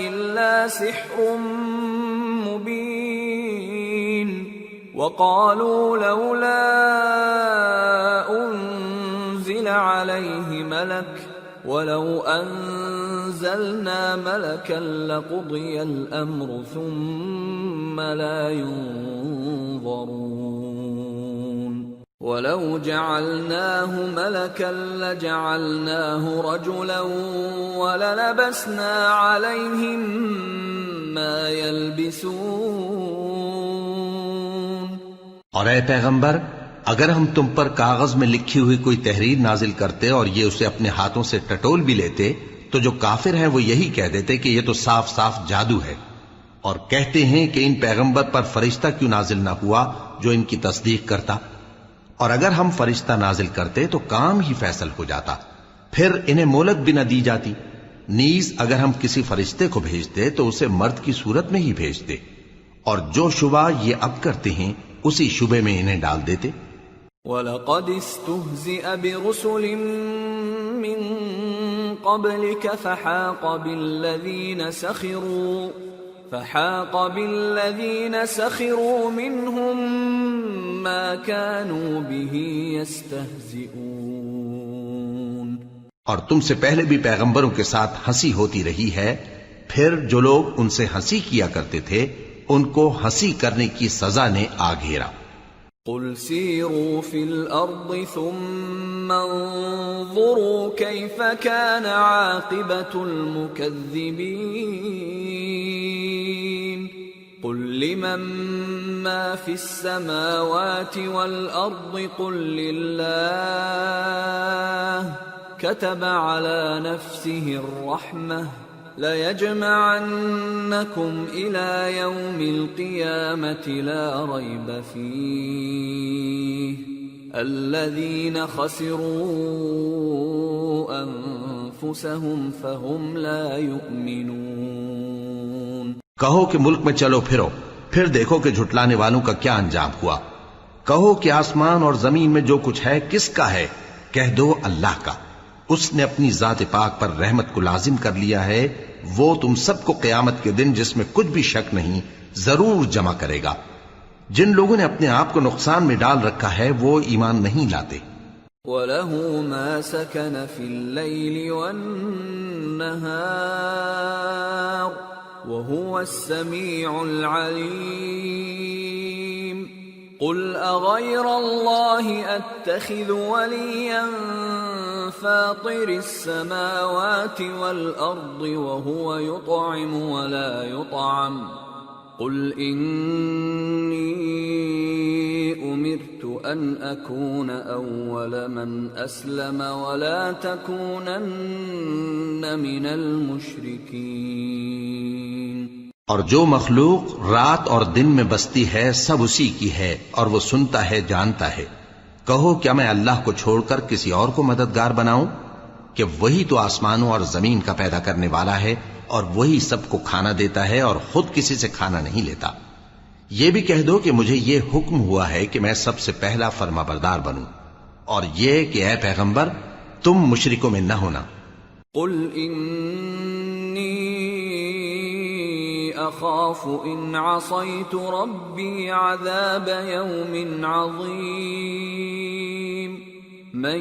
إِلَّا سِحْرٌ مُبِينٌ وَقَالُوا لَوْلَا أُنزِلَ عَلَيْهِ مَلَكٌ وَلَوْ أَنزَلْنَا مَلَكًا لَقُضِيَ الْأَمْرُ ثُمَّ لَا يُنظَرُونَ وَلَوْ جَعَلْنَاهُ مَلَكًا لَجَعَلْنَاهُ رَجُلًا وَلَلَبَسْنَا عَلَيْهِمْ مَا يَلْبِسُونَ۔ اور اے پیغمبر، اگر ہم تم پر کاغذ میں لکھی ہوئی کوئی تحریر نازل کرتے اور یہ اسے اپنے ہاتھوں سے ٹٹول بھی لیتے تو جو کافر ہیں وہ یہی کہہ دیتے کہ یہ تو صاف صاف جادو ہے، اور کہتے ہیں کہ ان پیغمبر پر فرشتہ کیوں نازل نہ ہوا جو ان کی تصدیق کرتا، اور اگر ہم فرشتہ نازل کرتے تو کام ہی فیصل ہو جاتا، پھر انہیں مہلت بھی نہ دی جاتی۔ نیز اگر ہم کسی فرشتے کو بھیجتے تو اسے مرد کی صورت میں ہی بھیجتے، اور جو شبہ یہ اب کرتے ہیں اسی شبے میں انہیں ڈال دیتے۔ وَلَقَدِ اسْتُهْزِئَ بِرُسُلٍ مِّن قَبْلِكَ فَحَاقَ بِالَّذِينَ سَخِرُوا مِنْهُمْ مَا كَانُوا بِهِ يَسْتَهْزِئُونَ۔ اور تم سے پہلے بھی پیغمبروں کے ساتھ ہنسی ہوتی رہی ہے، پھر جو لوگ ان سے ہنسی کیا کرتے تھے ان کو ہنسی کرنے کی سزا نے آ گھیرا۔ قُلْ سِيرُوا فِي الْأَرْضِ ثُمَّ انظُرُوا كَيْفَ كَانَ عَاقِبَةُ الْمُكَذِّبِينَ قُلْ لِمَن ما في السماوات والأرض قل لله كتب على نفسه الرحمة ليجمعنكم إلى يوم القيامة لا ريب فيه الذين خسروا أنفسهم فهم لا يؤمنون۔ کہو کہ ملک میں چلو پھرو، پھر دیکھو کہ جھٹلانے والوں کا کیا انجام ہوا۔ کہو کہ آسمان اور زمین میں جو کچھ ہے کس کا ہے؟ کہہ دو اللہ کا۔ اس نے اپنی ذات پاک پر رحمت کو لازم کر لیا ہے، وہ تم سب کو قیامت کے دن جس میں کچھ بھی شک نہیں ضرور جمع کرے گا۔ جن لوگوں نے اپنے آپ کو نقصان میں ڈال رکھا ہے وہ ایمان نہیں لاتے۔ وَلَهُ مَا سَكَنَ فِي اللَّيْلِ وَالنَّهَارِ وَهُوَ السَّمِيعُ الْعَلِيمُ۔ قُلْ أَغَيْرَ اللَّهِ أَتَّخِذُ وَلِيًّا فَاطِرِ السَّمَاوَاتِ وَالْأَرْضِ وَهُوَ يُطْعِمُ وَلَا يُطْعَمُ قُلْ إِنِّي أُمِرْتُ أَنْ أَكُونَ أَوَّلَ مَنْ أَسْلَمَ وَلَا تَكُونَنَّ مِنَ الْمُشْرِكِينَ۔ اور جو مخلوق رات اور دن میں بستی ہے سب اسی کی ہے، اور وہ سنتا ہے جانتا ہے۔ کہو کیا میں اللہ کو چھوڑ کر کسی اور کو مددگار بناؤں؟ کہ وہی تو آسمانوں اور زمین کا پیدا کرنے والا ہے، اور وہی سب کو کھانا دیتا ہے اور خود کسی سے کھانا نہیں لیتا۔ یہ بھی کہہ دو کہ مجھے یہ حکم ہوا ہے کہ میں سب سے پہلا فرما بردار بنوں، اور یہ کہ اے پیغمبر تم مشرکوں میں نہ ہونا۔ قل انی اخاف ان عصیت ربی عذاب یوم عظیم من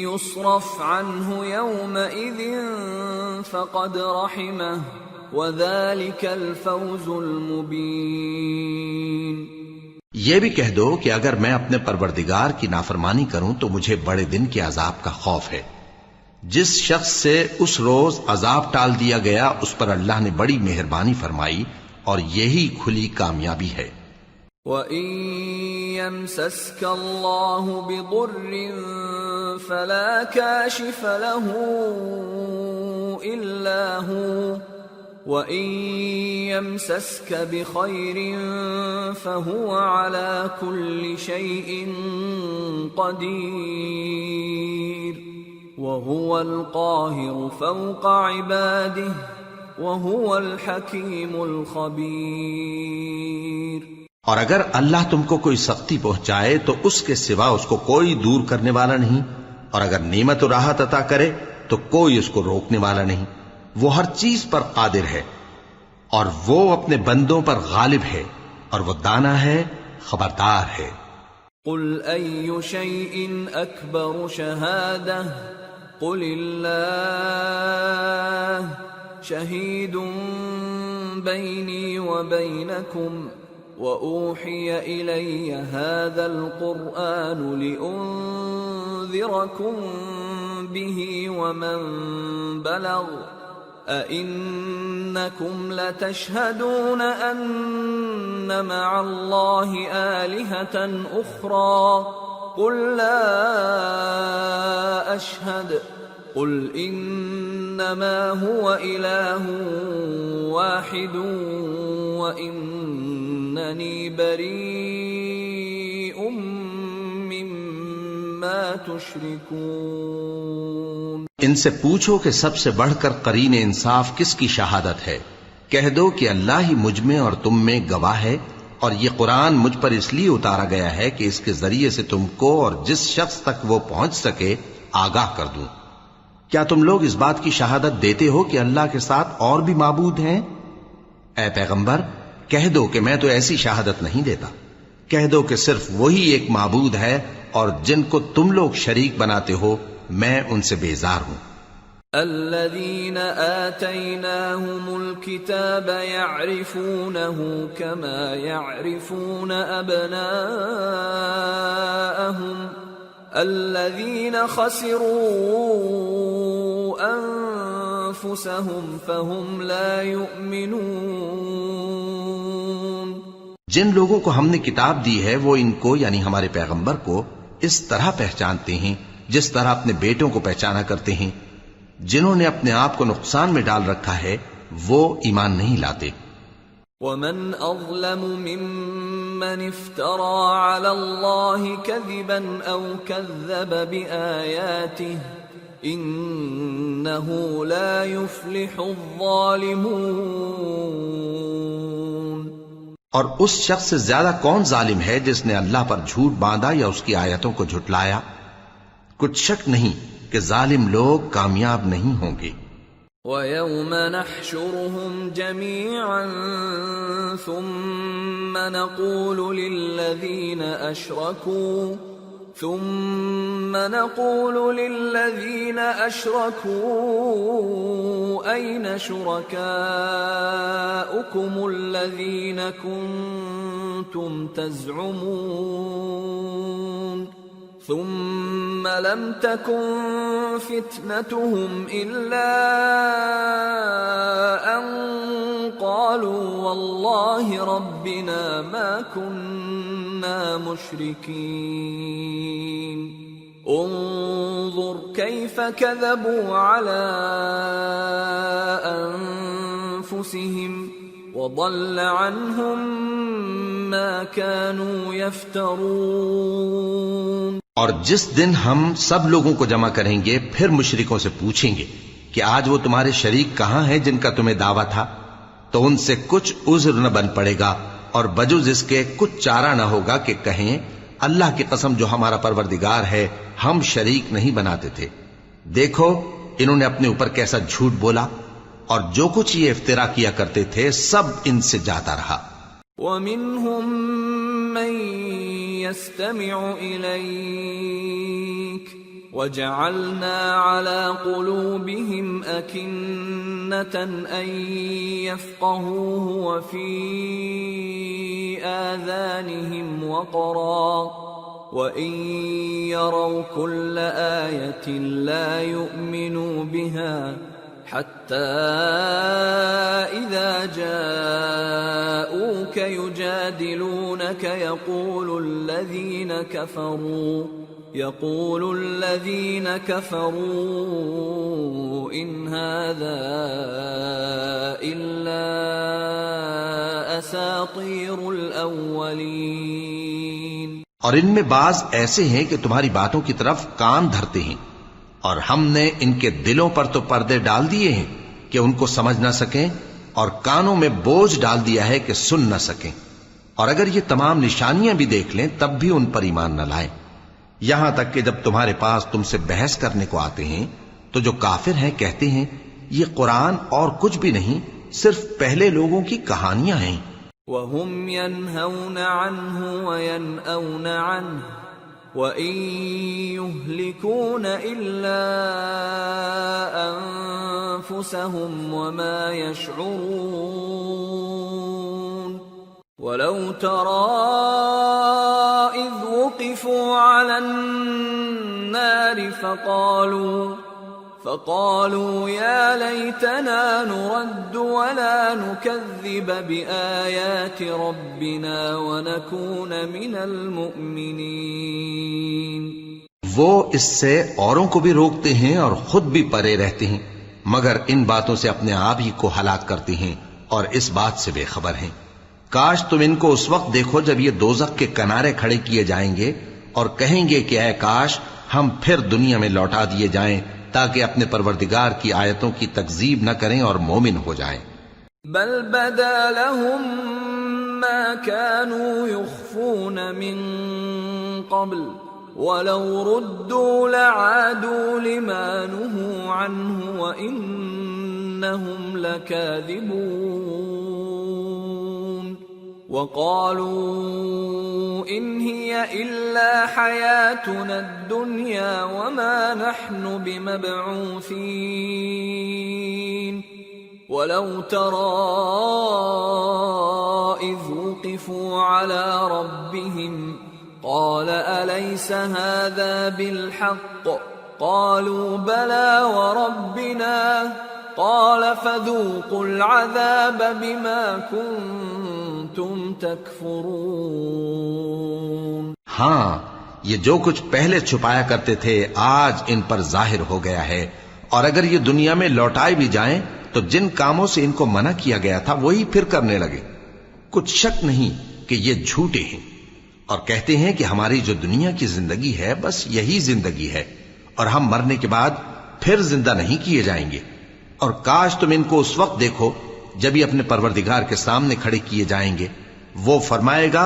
يصرف عنه يومئذ فقد رحمه وذلك الفوز المبين۔ یہ بھی کہہ دو کہ اگر میں اپنے پروردگار کی نافرمانی کروں تو مجھے بڑے دن کے عذاب کا خوف ہے۔ جس شخص سے اس روز عذاب ٹال دیا گیا اس پر اللہ نے بڑی مہربانی فرمائی، اور یہی کھلی کامیابی ہے۔ وَإِن يَمْسَسْكَ اللَّهُ بِضُرٍّ فَلَا كَاشِفَ لَهُ إِلَّا هُوَ وَإِن يَمْسَسْكَ بِخَيْرٍ فَهُوَ عَلَى كُلِّ شَيْءٍ قَدِيرٌ وَهُوَ الْقَاهِرُ فَوْقَ عِبَادِهِ وَهُوَ الْحَكِيمُ الْخَبِيرُ۔ اور اگر اللہ تم کو کوئی سختی پہنچائے تو اس کے سوا اس کو کوئی دور کرنے والا نہیں، اور اگر نعمت و راحت عطا کرے تو کوئی اس کو روکنے والا نہیں۔ وہ ہر چیز پر قادر ہے، اور وہ اپنے بندوں پر غالب ہے، اور وہ دانا ہے، خبردار ہے۔ قل أي شيء أكبر شهادة قل الله شهيد بيني وبينكم وأوحي إلي هذا القرآن لأنذركم به ومن بلغ أئنكم لتشهدون أن مع الله آلهة أخرى قل لا أشهد قل إنما هو إله واحد وإنني بريء مما تشركون۔ ان سے پوچھو کہ سب سے بڑھ کر قرین انصاف کس کی شہادت ہے؟ کہہ دو کہ اللہ ہی مجھ میں اور تم میں گواہ ہے، اور یہ قرآن مجھ پر اس لیے اتارا گیا ہے کہ اس کے ذریعے سے تم کو اور جس شخص تک وہ پہنچ سکے آگاہ کر دوں۔ کیا تم لوگ اس بات کی شہادت دیتے ہو کہ اللہ کے ساتھ اور بھی معبود ہیں؟ اے پیغمبر کہہ دو کہ میں تو ایسی شہادت نہیں دیتا۔ کہہ دو کہ صرف وہی ایک معبود ہے، اور جن کو تم لوگ شریک بناتے ہو میں ان سے بیزار ہوں۔ الذين آتيناهم الكتاب يعرفونه كما يعرفون أبناءهم الذين خسروا أنفسهم فهم لا يؤمنون۔ جن لوگوں کو ہم نے کتاب دی ہے وہ ان کو یعنی ہمارے پیغمبر کو اس طرح پہچانتے ہیں جس طرح اپنے بیٹوں کو پہچانا کرتے ہیں. جنہوں نے اپنے آپ کو نقصان میں ڈال رکھا ہے وہ ایمان نہیں لاتے. ومن اظلم ممن افترى على الله كذبا او كذب بآياته انه لا يفلح الظالمون. اور اس شخص سے زیادہ کون ظالم ہے جس نے اللہ پر جھوٹ باندھا یا اس کی آیتوں کو جھٹلایا؟ کچھ شک نہیں کہ ظالم لوگ کامیاب نہیں ہوں گے. وَيَوْمَ نَحْشُرُهُمْ جَمِيعًا ثُمَّ نَقُولُ لِلَّذِينَ أَشْرَكُوا أَيْنَ شُرَكَاؤُكُمُ الَّذِينَ كُنتُمْ تَزْعُمُونَ ثم لم تكن فتنتهم إلا أن قالوا والله ربنا ما كنا مشركين انظر كيف كذبوا على أنفسهم وضل عنهم ما كانوا يفترون. اور جس دن ہم سب لوگوں کو جمع کریں گے پھر مشرکوں سے پوچھیں گے کہ آج وہ تمہارے شریک کہاں ہیں جن کا تمہیں دعویٰ تھا، تو ان سے کچھ عذر نہ بن پڑے گا اور بجز اس کے کچھ چارہ نہ ہوگا کہ کہیں اللہ کی قسم جو ہمارا پروردگار ہے ہم شریک نہیں بناتے تھے. دیکھو انہوں نے اپنے اوپر کیسا جھوٹ بولا اور جو کچھ یہ افترا کیا کرتے تھے سب ان سے جاتا رہا. وَمِنْهُمْ مَنْ يَسْتَمِعُ إِلَيْكَ وَجَعَلْنَا عَلَى قُلُوبِهِمْ أَكِنَّةً أَنْ يَفْقَهُوهُ وَفِي آذَانِهِمْ وَقْرًا وَإِنْ يَرَوْا كُلَّ آيَةٍ لَا يُؤْمِنُوا بِهَا حتى إذا جاءوك يجادلونك يقول الذين كفروا إن هذا إلا أساطير الأولين. اور ان میں بعض ایسے ہیں کہ تمہاری باتوں کی طرف کان دھرتے ہیں اور ہم نے ان کے دلوں پر تو پردے ڈال دیے ہیں کہ ان کو سمجھ نہ سکیں اور کانوں میں بوجھ ڈال دیا ہے کہ سن نہ سکیں، اور اگر یہ تمام نشانیاں بھی دیکھ لیں تب بھی ان پر ایمان نہ لائیں. یہاں تک کہ جب تمہارے پاس تم سے بحث کرنے کو آتے ہیں تو جو کافر ہیں کہتے ہیں یہ قرآن اور کچھ بھی نہیں صرف پہلے لوگوں کی کہانیاں ہیں. وَهُمْ يَنْهَوْنَ عَنْهُ وَيَنْأَوْنَ عَنْهُ وَإِن يُهْلِكُونَ إِلَّا أَنفُسَهُمْ وَمَا يَشْعُرُونَ. وَلَوْ تَرَى إِذْ وُقِفُوا عَلَى النَّارِ فقالوا يا ليتنا نرد ولا نكذب بآيات ربنا ونكون من المؤمنين. وہ اس سے اوروں کو بھی روکتے ہیں اور خود بھی پرے رہتے ہیں مگر ان باتوں سے اپنے آپ ہی کو ہلاک کرتے ہیں اور اس بات سے بے خبر ہیں. کاش تم ان کو اس وقت دیکھو جب یہ دوزخ کے کنارے کھڑے کیے جائیں گے اور کہیں گے کہ اے کاش ہم پھر دنیا میں لوٹا دیے جائیں تاکہ اپنے پروردگار کی آیتوں کی تکذیب نہ کریں اور مومن ہو جائیں. بل بدا لهم ما كانوا يخفون من قبل ولو ردوا لعادوا لما نهوا عنه وإنهم لكاذبون. وقالوا إن هي إلا حياتنا الدنيا وما نحن بمبعوثين. ولو ترى إذ وقفوا على ربهم قال أليس هذا بالحق قالوا بلى وربنا قال فذوقوا العذاب بما كنتم تكفرون. ہاں، یہ جو کچھ پہلے چھپایا کرتے تھے آج ان پر ظاہر ہو گیا ہے، اور اگر یہ دنیا میں لوٹائے بھی جائیں تو جن کاموں سے ان کو منع کیا گیا تھا وہی پھر کرنے لگے. کچھ شک نہیں کہ یہ جھوٹے ہیں، اور کہتے ہیں کہ ہماری جو دنیا کی زندگی ہے بس یہی زندگی ہے، اور ہم مرنے کے بعد پھر زندہ نہیں کیے جائیں گے. اور کاش تم ان کو اس وقت دیکھو جب یہ اپنے پروردگار کے سامنے کھڑے کیے جائیں گے. وہ فرمائے گا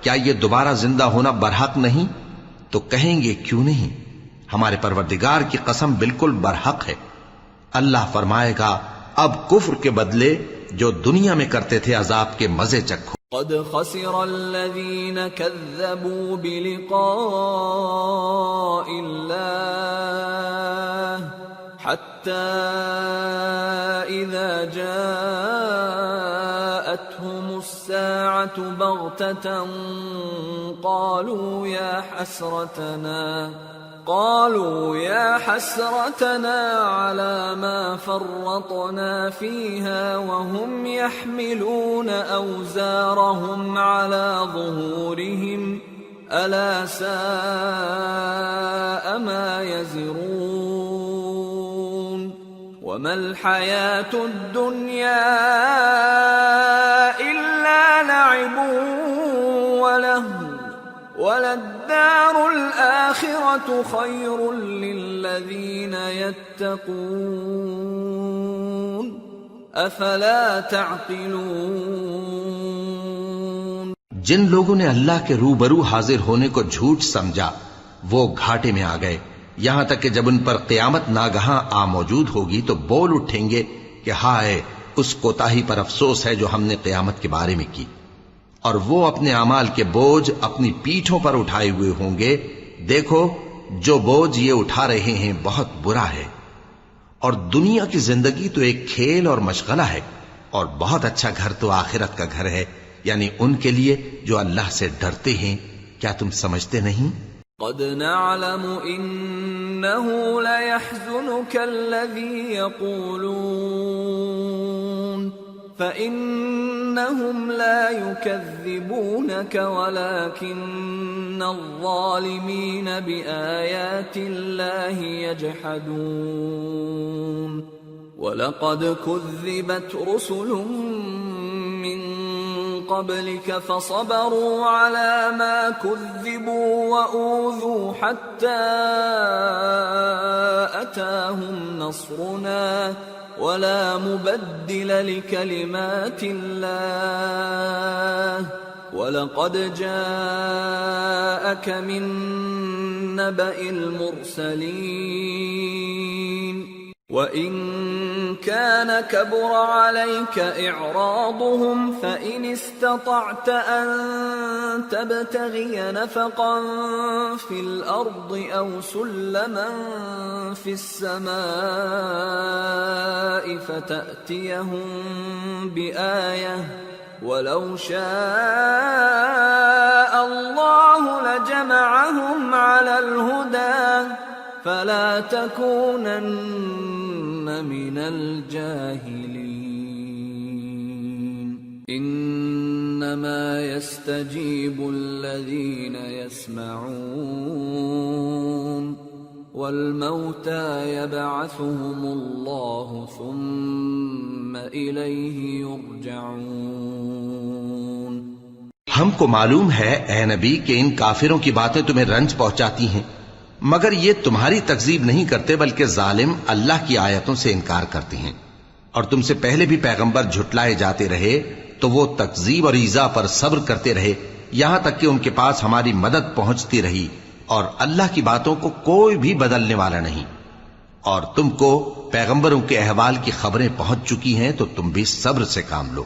کیا یہ دوبارہ زندہ ہونا برحق نہیں؟ تو کہیں گے کیوں نہیں، ہمارے پروردگار کی قسم بالکل برحق ہے. اللہ فرمائے گا اب کفر کے بدلے جو دنیا میں کرتے تھے عذاب کے مزے چکھو. قد خسر الذين كذبوا بلقاء الله حتى إذا جاءتهم الساعة بغتة قالوا يا حسرتنا على ما فرطنا فيها وهم يحملون أوزارهم على ظهورهم ألا ساء ما يزرون. وما الحياة الدنيا إلا لعب ولهو وللدار الآخرة خير للذين يتقون أفلا تعقلون. جن لوگوں نے اللہ کے روبرو حاضر ہونے کو جھوٹ سمجھا وہ گھاٹے میں آ گئے، یہاں تک کہ جب ان پر قیامت ناگہاں آ موجود ہوگی تو بول اٹھیں گے کہ ہائے اس کوتاہی پر افسوس ہے جو ہم نے قیامت کے بارے میں کی. اور وہ اپنے اعمال کے بوجھ اپنی پیٹھوں پر اٹھائے ہوئے ہوں گے. دیکھو جو بوجھ یہ اٹھا رہے ہیں بہت برا ہے. اور دنیا کی زندگی تو ایک کھیل اور مشغلہ ہے، اور بہت اچھا گھر تو آخرت کا گھر ہے، یعنی ان کے لیے جو اللہ سے ڈرتے ہیں. کیا تم سمجھتے نہیں؟ قد نعلم إنه ليحزنك الذي يقولون فإنهم لا يكذبونك ولكن الظالمين بآيات الله يجحدون. وَلَقَدْ كُذِّبَتْ رُسُلٌ مِّن قَبْلِكَ فَصَبَرُوا عَلَى مَا كُذِّبُوا وَأُوذُوا حَتَّى أَتَاهُمْ نَصْرُنَا وَلَا مُبَدِّلَ لِكَلِمَاتِ اللَّهِ وَلَقَدْ جَاءَكَ مِن نَّبَإِ الْمُرْسَلِينَ وَإِن كَانَ كَبُرَ عَلَيْكَ إِعْرَاضُهُمْ فَإِنِ اسْتَطَعْتَ أَن تَبْتَغِيَ نَفَقًا فِي الْأَرْضِ أَوْ سُلَّمًا فِي السَّمَاءِ فَتَأْتِيَهُم بِآيَةٍ وَلَوْ شَاءَ اللَّهُ لَجَمَعَهُمْ عَلَى الْهُدَى فَلَا تَكُونَنَّ مِنَ الْجَاهِلِينَ إِنَّمَا يَسْتَجِيبُ الَّذِينَ يَسْمَعُونَ وَالْمَوْتَى يَبْعَثُهُمُ اللَّهُ ثُمَّ إِلَيْهِ يُرْجَعُونَ. ہم کو معلوم ہے اے نبی کہ ان کافروں کی باتیں تمہیں رنج پہنچاتی ہیں، مگر یہ تمہاری تکذیب نہیں کرتے بلکہ ظالم اللہ کی آیتوں سے انکار کرتے ہیں. اور تم سے پہلے بھی پیغمبر جھٹلائے جاتے رہے تو وہ تکذیب اور ایذا پر صبر کرتے رہے یہاں تک کہ ان کے پاس ہماری مدد پہنچتی رہی، اور اللہ کی باتوں کو کوئی بھی بدلنے والا نہیں. اور تم کو پیغمبروں کے احوال کی خبریں پہنچ چکی ہیں تو تم بھی صبر سے کام لو.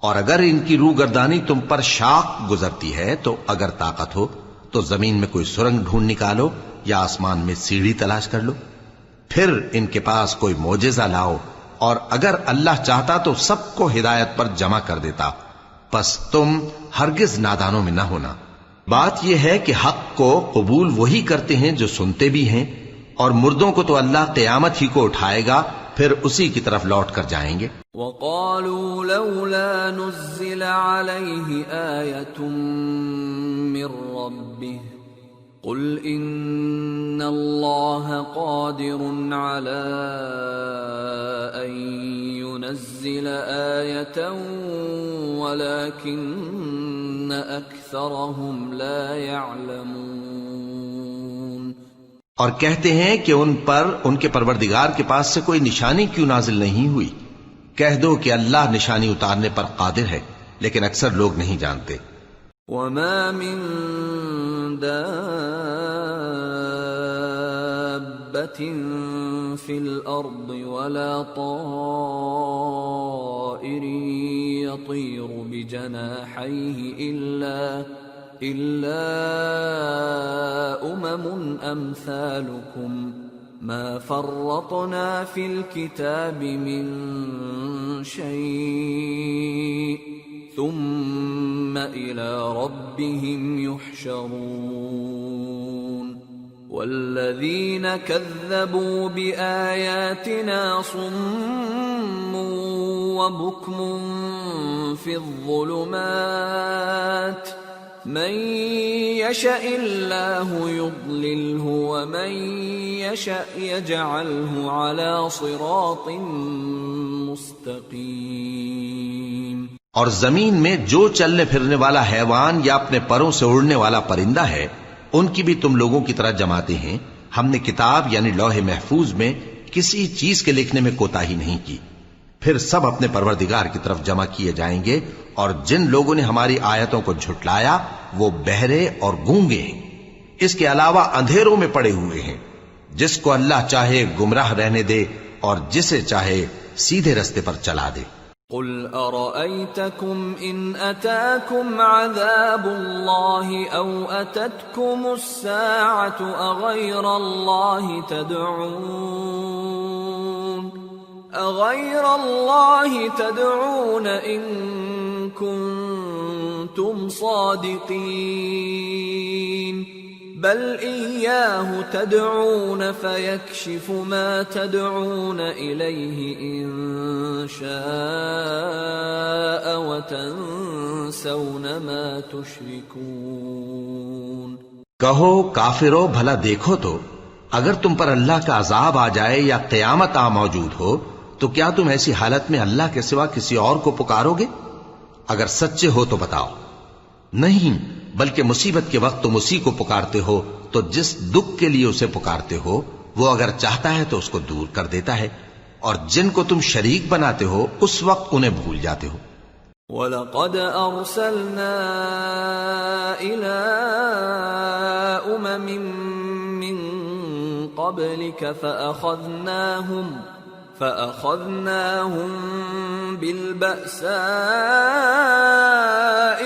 اور اگر ان کی روگردانی تم پر شاق گزرتی ہے تو اگر طاقت ہو تو زمین میں کوئی سرنگ ڈھونڈ نکالو یا آسمان میں سیڑھی تلاش کر لو، پھر ان کے پاس کوئی معجزہ لاؤ، اور اگر اللہ چاہتا تو سب کو ہدایت پر جمع کر دیتا، پس تم ہرگز نادانوں میں نہ ہونا. بات یہ ہے کہ حق کو قبول وہی کرتے ہیں جو سنتے بھی ہیں، اور مردوں کو تو اللہ قیامت ہی کو اٹھائے گا پھر اسی کی طرف لوٹ کر جائیں گے۔ وقالوا لولا نزل عليه آية من ربه قل إن الله قادر على أن ينزل آية ولكن أكثرهم لا يعلمون۔ اور کہتے ہیں کہ ان پر ان کے پروردگار کے پاس سے کوئی نشانی کیوں نازل نہیں ہوئی؟ کہہ دو کہ اللہ نشانی اتارنے پر قادر ہے، لیکن اکثر لوگ نہیں جانتے۔ وما من دابة في الأرض ولا طائر يطير بجناحيه إلا أمثالكم ما فرطنا في الكتاب من شيء ثم إلى ربهم يحشرون والذين كذبوا بآياتنا صم وبكم في الظلمات من يشاء الله يضلله ومن يشاء يجعله على صراط مستقيم۔ اور زمین میں جو چلنے پھرنے والا حیوان یا اپنے پروں سے اڑنے والا پرندہ ہے، ان کی بھی تم لوگوں کی طرح جماتے ہیں۔ ہم نے کتاب یعنی لوح محفوظ میں کسی چیز کے لکھنے میں کوتاہی نہیں کی۔ پھر سب اپنے پروردگار کی طرف جمع کیے جائیں گے، اور جن لوگوں نے ہماری آیتوں کو جھٹلایا وہ بہرے اور گونگے ہیں، اس کے علاوہ اندھیروں میں پڑے ہوئے ہیں۔ جس کو اللہ چاہے گمراہ رہنے دے اور جسے چاہے سیدھے رستے پر چلا دے۔ قل أرأيتكم إن أتاكم عذاب الله أو أتتكم الساعة أغير الله تدعون إن كنتم صادقين بل إياه تدعون فيكشف ما تدعون إليه إن شاء وتنسون ما تشركون۔ کہو کافرو بھلا دیکھو تو اگر تم پر اللہ کا عذاب آ جائے یا قیامت آ موجود ہو تو کیا تم ایسی حالت میں اللہ کے سوا کسی اور کو پکارو گے؟ اگر سچے ہو تو بتاؤ۔ نہیں، بلکہ مصیبت کے وقت تم اسی کو پکارتے ہو تو جس دکھ کے لیے اسے پکارتے ہو وہ اگر چاہتا ہے تو اس کو دور کر دیتا ہے، اور جن کو تم شریک بناتے ہو اس وقت انہیں بھول جاتے ہو۔ وَلَقَدْ أَرْسَلْنَا إِلَىٰ أُمَمٍ مِّن قَبْلِكَ فَأَخَذْنَاهُمْ بِالْبَأْسَاءِ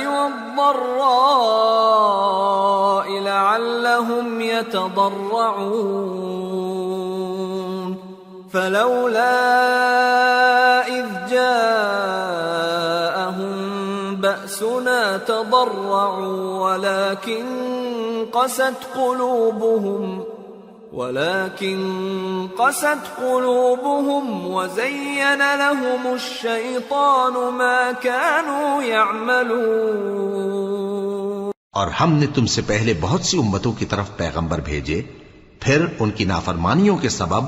وَالضَّرَّاءِ لَعَلَّهُمْ يَتَضَرَّعُونَ فَلَوْلَا إِذْ جَاءَهُمْ بَأْسُنَا تَضَرَّعُوا وَلَكِنْ قست قلوبهم وزين لهم الشيطان ما كانوا يعملون۔ اور ہم نے تم سے پہلے بہت سی امتوں کی طرف پیغمبر بھیجے، پھر ان کی نافرمانیوں کے سبب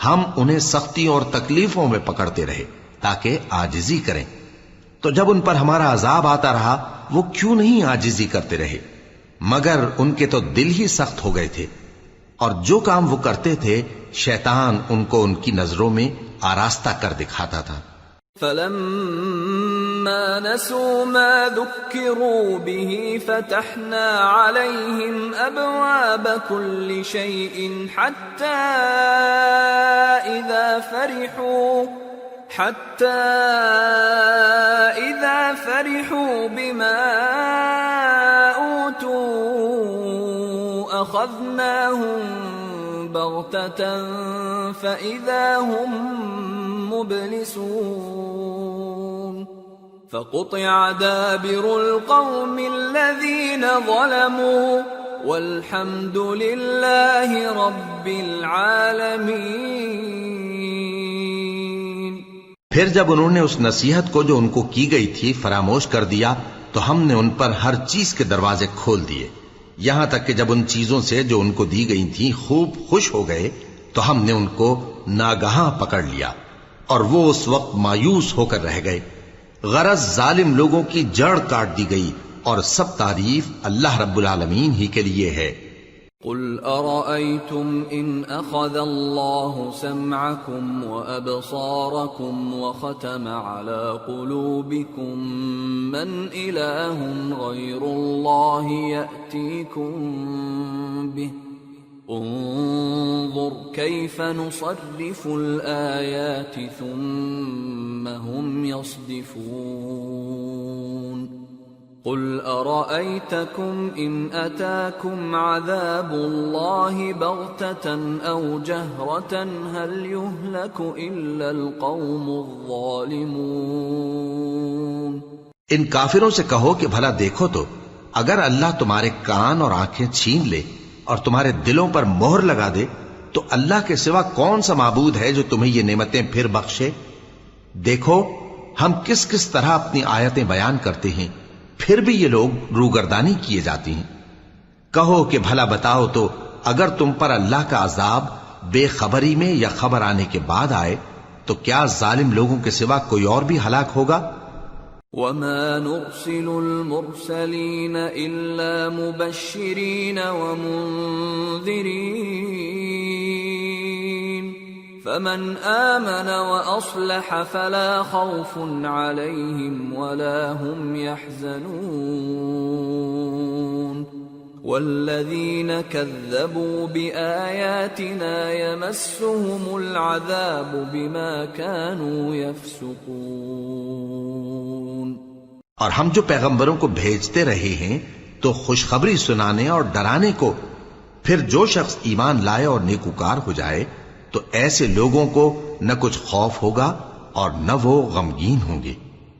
ہم انہیں سختیوں اور تکلیفوں میں پکڑتے رہے تاکہ عاجزی کریں۔ تو جب ان پر ہمارا عذاب آتا رہا وہ کیوں نہیں عاجزی کرتے رہے، مگر ان کے تو دل ہی سخت ہو گئے تھے، اور جو کام وہ کرتے تھے شیطان ان کو ان کی نظروں میں آراستہ کر دکھاتا تھا۔ فَلَمَّا نَسُوا مَا ذُكِّرُوا بِهِ فَتَحْنَا عَلَيْهِمْ أَبْوَابَ كُلِّ شَيْءٍ حَتَّى إِذَا فَرِحُوا بِمَا أُوتُوا أَخَذْنَاهُمْ بَغْتَةً فَإِذَا هُمْ مُبْلِسُونَ فَقُطِعَ دَابِرُ الْقَوْمِ الَّذِينَ ظَلَمُوا وَالْحَمْدُ لِلَّهِ رَبِّ الْعَالَمِينَ۔ پھر جب انہوں نے اس نصیحت کو جو ان کو کی گئی تھی فراموش کر دیا تو ہم نے ان پر ہر چیز کے دروازے کھول دیے، یہاں تک کہ جب ان چیزوں سے جو ان کو دی گئی تھیں خوب خوش ہو گئے تو ہم نے ان کو ناگہاں پکڑ لیا اور وہ اس وقت مایوس ہو کر رہ گئے۔ غرض ظالم لوگوں کی جڑ کاٹ دی گئی، اور سب تعریف اللہ رب العالمین ہی کے لیے ہے۔ قل أرأيتم إن أخذ الله سمعكم وأبصاركم وختم على قلوبكم من إله غير الله يأتيكم به انظر كيف نصرف الآيات ثم هم يصدفون قل أرأيتكم إن أتاكم عذاب الله بغتة أو جهرة هل يهلك إلا القوم الظالمون۔ ان کافروں سے کہو کہ بھلا دیکھو تو اگر اللہ تمہارے کان اور آنکھیں چھین لے اور تمہارے دلوں پر مہر لگا دے تو اللہ کے سوا کون سا معبود ہے جو تمہیں یہ نعمتیں پھر بخشے؟ دیکھو ہم کس کس طرح اپنی آیتیں بیان کرتے ہیں، پھر بھی یہ لوگ روگردانی کیے جاتی ہیں۔ کہو کہ بھلا بتاؤ تو اگر تم پر اللہ کا عذاب بے خبری میں یا خبر آنے کے بعد آئے تو کیا ظالم لوگوں کے سوا کوئی اور بھی ہلاک ہوگا؟ وَمَا نُرْسِلُ الْمُرْسَلِينَ إِلَّا مُبَشِّرِينَ وَمُنذِرِينَ فَمَنْ آمَنَ وَأَصْلَحَ فَلَا خَوْفٌ عَلَيْهِمْ وَلَا هُمْ يَحْزَنُونَ وَالَّذِينَ كَذَّبُوا بِآيَاتِنَا يَمَسُّهُمُ الْعَذَابُ بِمَا كَانُوا يَفْسُقُونَ۔ اور ہم جو پیغمبروں کو بھیجتے رہے ہیں تو خوشخبری سنانے اور ڈرانے کو، پھر جو شخص ایمان لائے اور نیکوکار ہو جائے تو ایسے لوگوں کو نہ کچھ خوف ہوگا اور نہ وہ غمگین ہوں گے،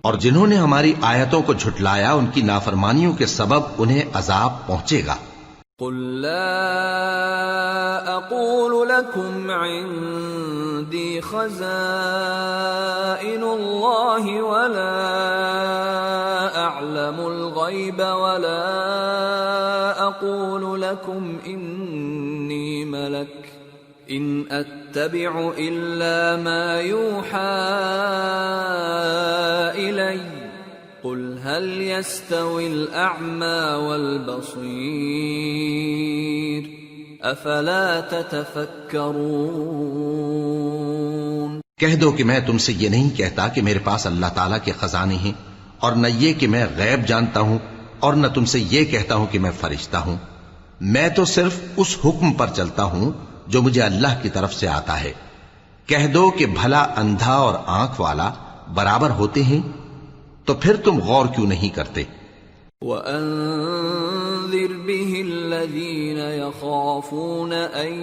اور جنہوں نے ہماری آیتوں کو جھٹلایا ان کی نافرمانیوں کے سبب انہیں عذاب پہنچے گا۔ قل لا اقول لكم عندي خزائن الله ولا اعلم الغيب ولا اقول لكم اني ملك ان اتبع الا ما يوحى الي قل هل يستوي الأعمى والبصير أفلا تتفكرون۔ کہہ دو کہ میں تم سے یہ نہیں کہتا کہ میرے پاس اللہ تعالیٰ کے خزانے ہیں، اور نہ یہ کہ میں غیب جانتا ہوں، اور نہ تم سے یہ کہتا ہوں کہ میں فرشتہ ہوں۔ میں تو صرف اس حکم پر چلتا ہوں جو مجھے اللہ کی طرف سے آتا ہے۔ کہہ دو کہ بھلا اندھا اور آنکھ والا برابر ہوتے ہیں؟ تو پھر تم غور کیوں نہیں کرتے؟ وَأَنذِرْ بِهِ الَّذِينَ يَخَافُونَ أَن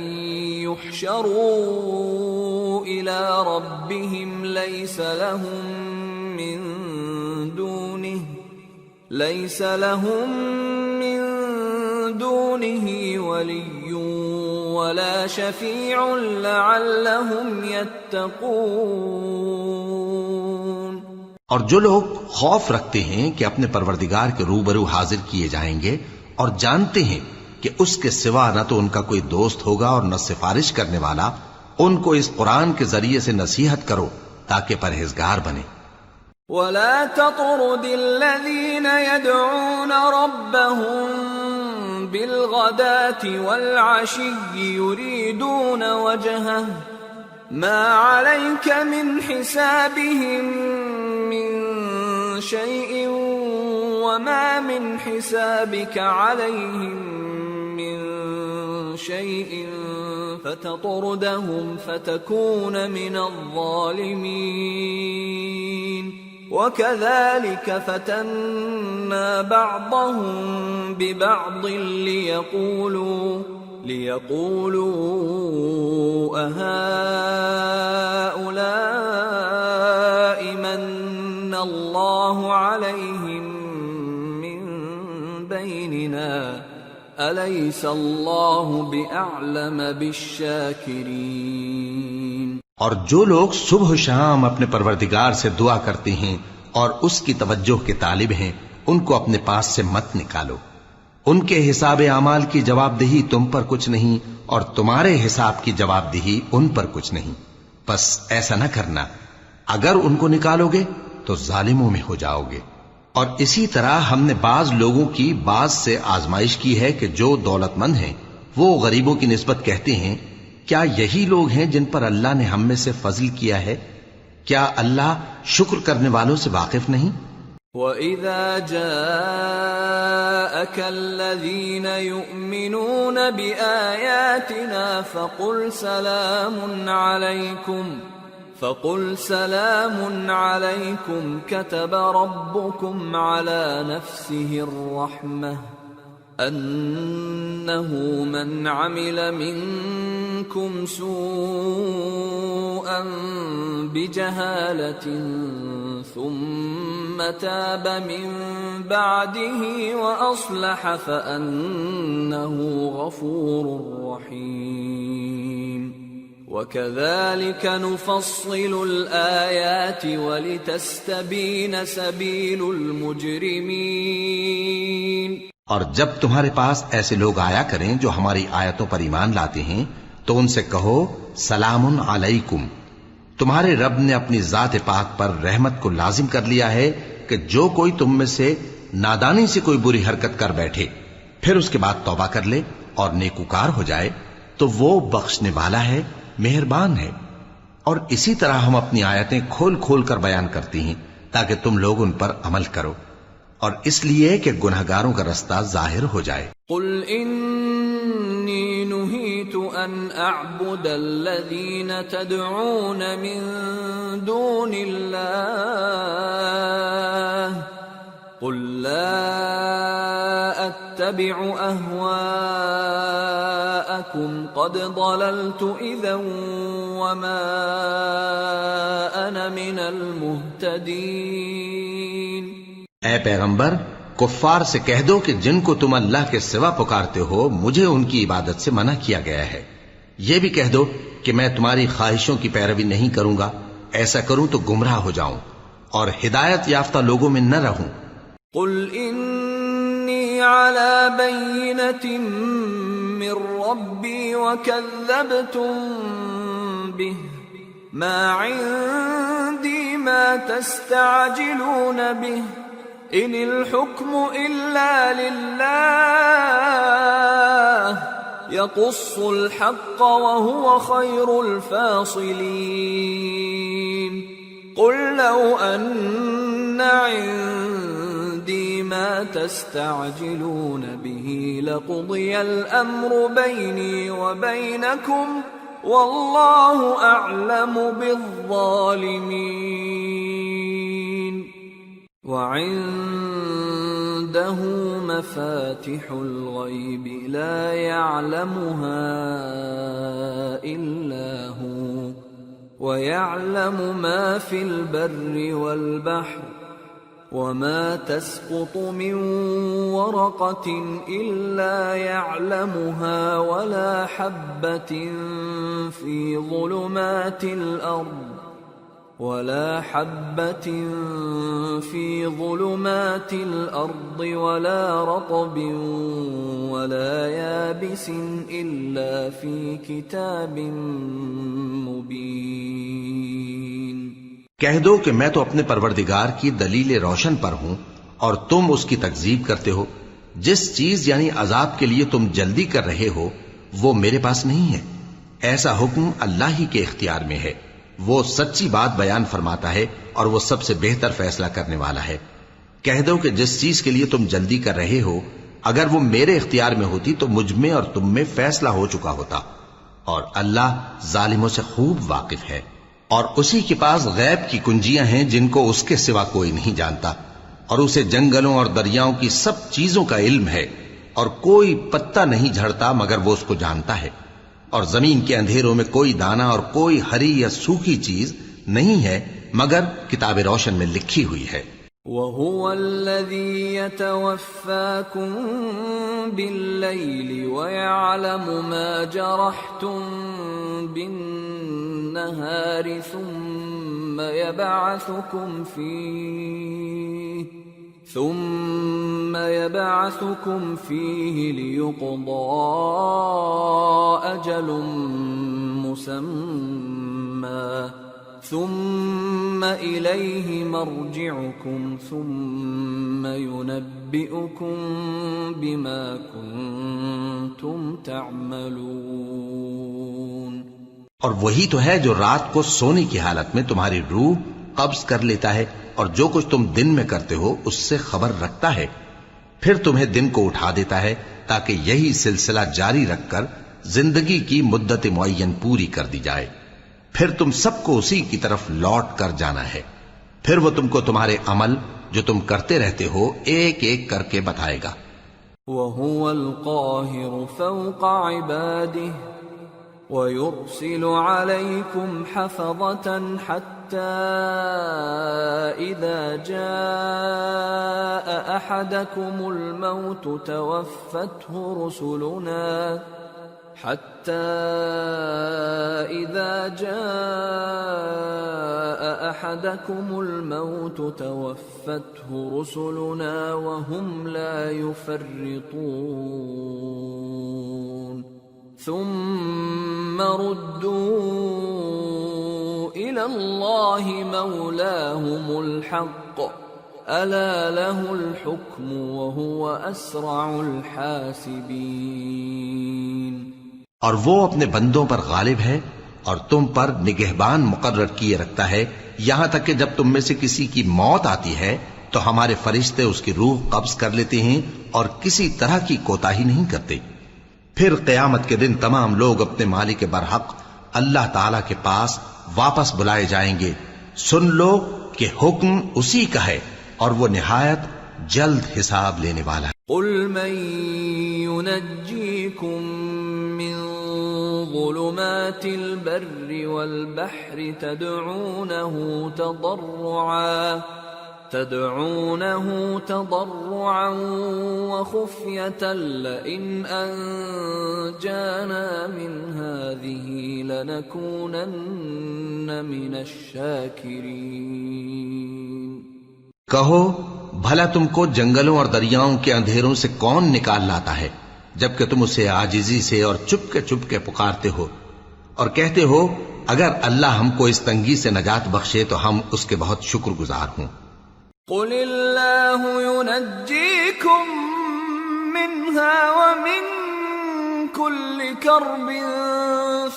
يُحْشَرُوا إِلَى رَبِّهِمْ لَيْسَ لَهُم مِّن دُونِهِ وَلِيٌّ وَلَا شَفِيعٌ لَعَلَّهُمْ يَتَّقُونَ۔ اور جو لوگ خوف رکھتے ہیں کہ اپنے پروردگار کے روبرو حاضر کیے جائیں گے اور جانتے ہیں کہ اس کے سوا نہ تو ان کا کوئی دوست ہوگا اور نہ سفارش کرنے والا، ان کو اس قرآن کے ذریعے سے نصیحت کرو تاکہ پرہیزگار بنے۔ وَلَا تَطْرُدِ الَّذِينَ يَدْعُونَ رَبَّهُم بِالْغَدَاةِ وَالْعَشِيِّ يُرِيدُونَ وَجْهَهُ مَا عَلَيْكَ مِنْ حِسَابِهِمْ مِنْ شَيْءٍ وَمَا مِنْ حِسَابِكَ عَلَيْهِمْ مِنْ شَيْءٍ فَتَطْرُدَهُمْ فَتَكُونَ مِنَ الظَّالِمِينَ وَكَذَلِكَ فَتَنَّا بَعْضَهُمْ بِبَعْضٍ لِيَقُولُوا أَهَؤُلَاءِ مَنَّ اللَّهُ عَلَيْهِمْ مِنْ بَيْنِنَا أَلَيْسَ اللَّهُ بِأَعْلَمَ بِالشَّاكِرِينَ۔ اور جو لوگ صبح و شام اپنے پروردگار سے دعا کرتے ہیں اور اس کی توجہ کے طالب ہیں، ان کو اپنے پاس سے مت نکالو۔ ان کے حساب اعمال کی جواب دہی تم پر کچھ نہیں، اور تمہارے حساب کی جواب دہی ان پر کچھ نہیں، بس ایسا نہ کرنا۔ اگر ان کو نکالو گے تو ظالموں میں ہو جاؤ گے۔ اور اسی طرح ہم نے بعض لوگوں کی بعض سے آزمائش کی ہے کہ جو دولت مند ہیں وہ غریبوں کی نسبت کہتے ہیں کیا یہی لوگ ہیں جن پر اللہ نے ہم میں سے فضل کیا ہے؟ کیا اللہ شکر کرنے والوں سے واقف نہیں؟ وَإِذَا جَاءَكَ الَّذِينَ يُؤْمِنُونَ بِآيَاتِنَا فَقُلْ سَلَامٌ عَلَيْكُمْ كَتَبَ رَبُّكُمْ عَلَى نَفْسِهِ الرَّحْمَةَ أَنَّهُ مَنْ عَمِلَ مِنْكُمْ سُوءًا بِجَهَالَةٍ ثُمَّ تَابَ مِنْ بَعْدِهِ وَأَصْلَحَ فَأَنَّهُ غَفُورٌ رَحِيمٌ وَكَذَلِكَ نُفَصِّلُ الْآيَاتِ وَلِتَسْتَبِينَ سَبِيلُ الْمُجْرِمِينَ۔ اور جب تمہارے پاس ایسے لوگ آیا کریں جو ہماری آیتوں پر ایمان لاتے ہیں تو ان سے کہو سلام علیکم، تمہارے رب نے اپنی ذات پاک پر رحمت کو لازم کر لیا ہے کہ جو کوئی تم میں سے نادانی سے کوئی بری حرکت کر بیٹھے پھر اس کے بعد توبہ کر لے اور نیکوکار ہو جائے تو وہ بخشنے والا ہے، مہربان ہے۔ اور اسی طرح ہم اپنی آیتیں کھول کھول کر بیان کرتی ہیں تاکہ تم لوگ ان پر عمل کرو، اور اس لیے کہ گنہگاروں کا رستہ ظاہر ہو جائے۔ قل انی نہیت ان اعبد الذین تدعون من دون اللہ قل لا اتبع اہواءکم قد ضللت اذا وما انا من المہتدین۔ اے پیغمبر، کفار سے کہہ دو کہ جن کو تم اللہ کے سوا پکارتے ہو مجھے ان کی عبادت سے منع کیا گیا ہے۔ یہ بھی کہہ دو کہ میں تمہاری خواہشوں کی پیروی نہیں کروں گا، ایسا کروں تو گمراہ ہو جاؤں اور ہدایت یافتہ لوگوں میں نہ رہوں۔ قل انی علی بینۃ من ربی وکذبتم بہ ما عندی ما تستعجلون بہ ان الحکم الا للہ یقص الحق وهو خیر الفاصلین۔ قل لو ان عندی ما تستعجلون به لقضی الامر بینی وبینکم واللہ اعلم بالظالمین۔ وعنده مفاتح الغیب لا يعلمها الا هو ويعلم ما في البر والبحر وما تسقط من ورقة إلا يعلمها ولا حبة في ظلمات الأرض ولا رطب ولا يابس إلا في كتاب مبين۔ کہہ دو کہ میں تو اپنے پروردگار کی دلیل روشن پر ہوں اور تم اس کی تکذیب کرتے ہو۔ جس چیز یعنی عذاب کے لیے تم جلدی کر رہے ہو وہ میرے پاس نہیں ہے، ایسا حکم اللہ ہی کے اختیار میں ہے۔ وہ سچی بات بیان فرماتا ہے اور وہ سب سے بہتر فیصلہ کرنے والا ہے۔ کہہ دو کہ جس چیز کے لیے تم جلدی کر رہے ہو اگر وہ میرے اختیار میں ہوتی تو مجھ میں اور تم میں فیصلہ ہو چکا ہوتا، اور اللہ ظالموں سے خوب واقف ہے۔ اور اسی کے پاس غیب کی کنجیاں ہیں جن کو اس کے سوا کوئی نہیں جانتا، اور اسے جنگلوں اور دریاؤں کی سب چیزوں کا علم ہے، اور کوئی پتا نہیں جھڑتا مگر وہ اس کو جانتا ہے، اور زمین کے اندھیروں میں کوئی دانہ اور کوئی ہری یا سوکھی چیز نہیں ہے مگر کتاب روشن میں لکھی ہوئی ہے۔ وَهُوَ الَّذِي يَتَوَفَّاكُم بِاللَّيْلِ وَيَعْلَمُ مَا جَرَحْتُم بِالنَّهَارِ ثُمَّ يَبْعَثُكُمْ فِيهِ لِيُقْضَىٰ أَجَلٌ مُّسَمًّى ثم إليه مرجعكم ثم ينبئكم بما كنتم تعملون. اور وہی تو ہے جو رات کو سونے کی حالت میں تمہاری روح قبض کر لیتا ہے اور جو کچھ تم دن میں کرتے ہو اس سے خبر رکھتا ہے، پھر تمہیں دن کو اٹھا دیتا ہے تاکہ یہی سلسلہ جاری رکھ کر زندگی کی مدت معین پوری کر دی جائے. پھر تم سب کو اسی کی طرف لوٹ کر جانا ہے، پھر وہ تم کو تمہارے عمل جو تم کرتے رہتے ہو ایک ایک کر کے بتائے گا. وَهُوَ الْقَاهِرُ فَوْقَ عِبَادِهِ وَيُرْسِلُ عَلَيْكُمْ حَفَظَةً حَتَّى إِذَا جَاءَ أَحَدَكُمُ الْمَوْتُ تَوَفَّتْهُ رسلنا وهم لا يفرطون ثم ردوا إلى الله مولاهم الحق ألا له الحكم وهو أسرع الحاسبين. اور وہ اپنے بندوں پر غالب ہے اور تم پر نگہبان مقرر کیے رکھتا ہے یہاں تک کہ جب تم میں سے کسی کی موت آتی ہے تو ہمارے فرشتے اس کی روح قبض کر لیتے ہیں اور کسی طرح کی کوتاہی نہیں کرتے. پھر قیامت کے دن تمام لوگ اپنے مالک برحق اللہ تعالی کے پاس واپس بلائے جائیں گے. سن لو کہ حکم اسی کا ہے اور وہ نہایت جلد حساب لینے والا ہے. قل من ينجيكم من ظلمات البر والبحر تدعونه تضرعا وخفية لئن أنجانا من هذه لنكونن من الشاكرين. کہو بھلا تم کو جنگلوں اور دریاؤں کے اندھیروں سے کون نکال لاتا ہے جبکہ تم اسے عاجزی سے اور چپ کے پکارتے ہو اور کہتے ہو اگر اللہ ہم کو اس تنگی سے نجات بخشے تو ہم اس کے بہت شکر گزار ہوں. قل اللہ ينجيكم منها ومن كل كرب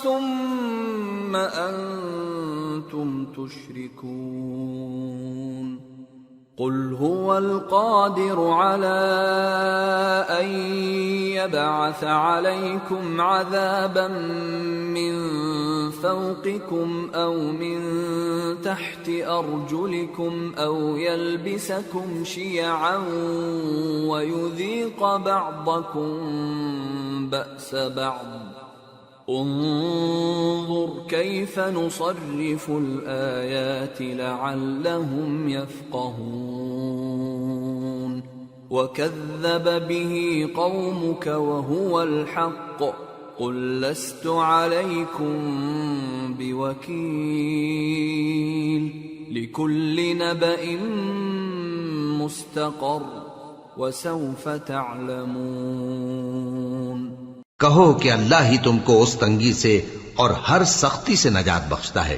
ثم أنتم تشركون. قل هو القادر على أن يبعث عليكم عذابا من فوقكم أو من تحت أرجلكم أو يلبسكم شيعا ويذيق بعضكم بأس بعض. انظر كيف نصرف الآيات لعلهم يفقهون. وكذب به قومك وهو الحق قل لست عليكم بوكيل لكل نبأ مستقر وسوف تعلمون. کہو کہ اللہ ہی تم کو اس تنگی سے اور ہر سختی سے نجات بخشتا ہے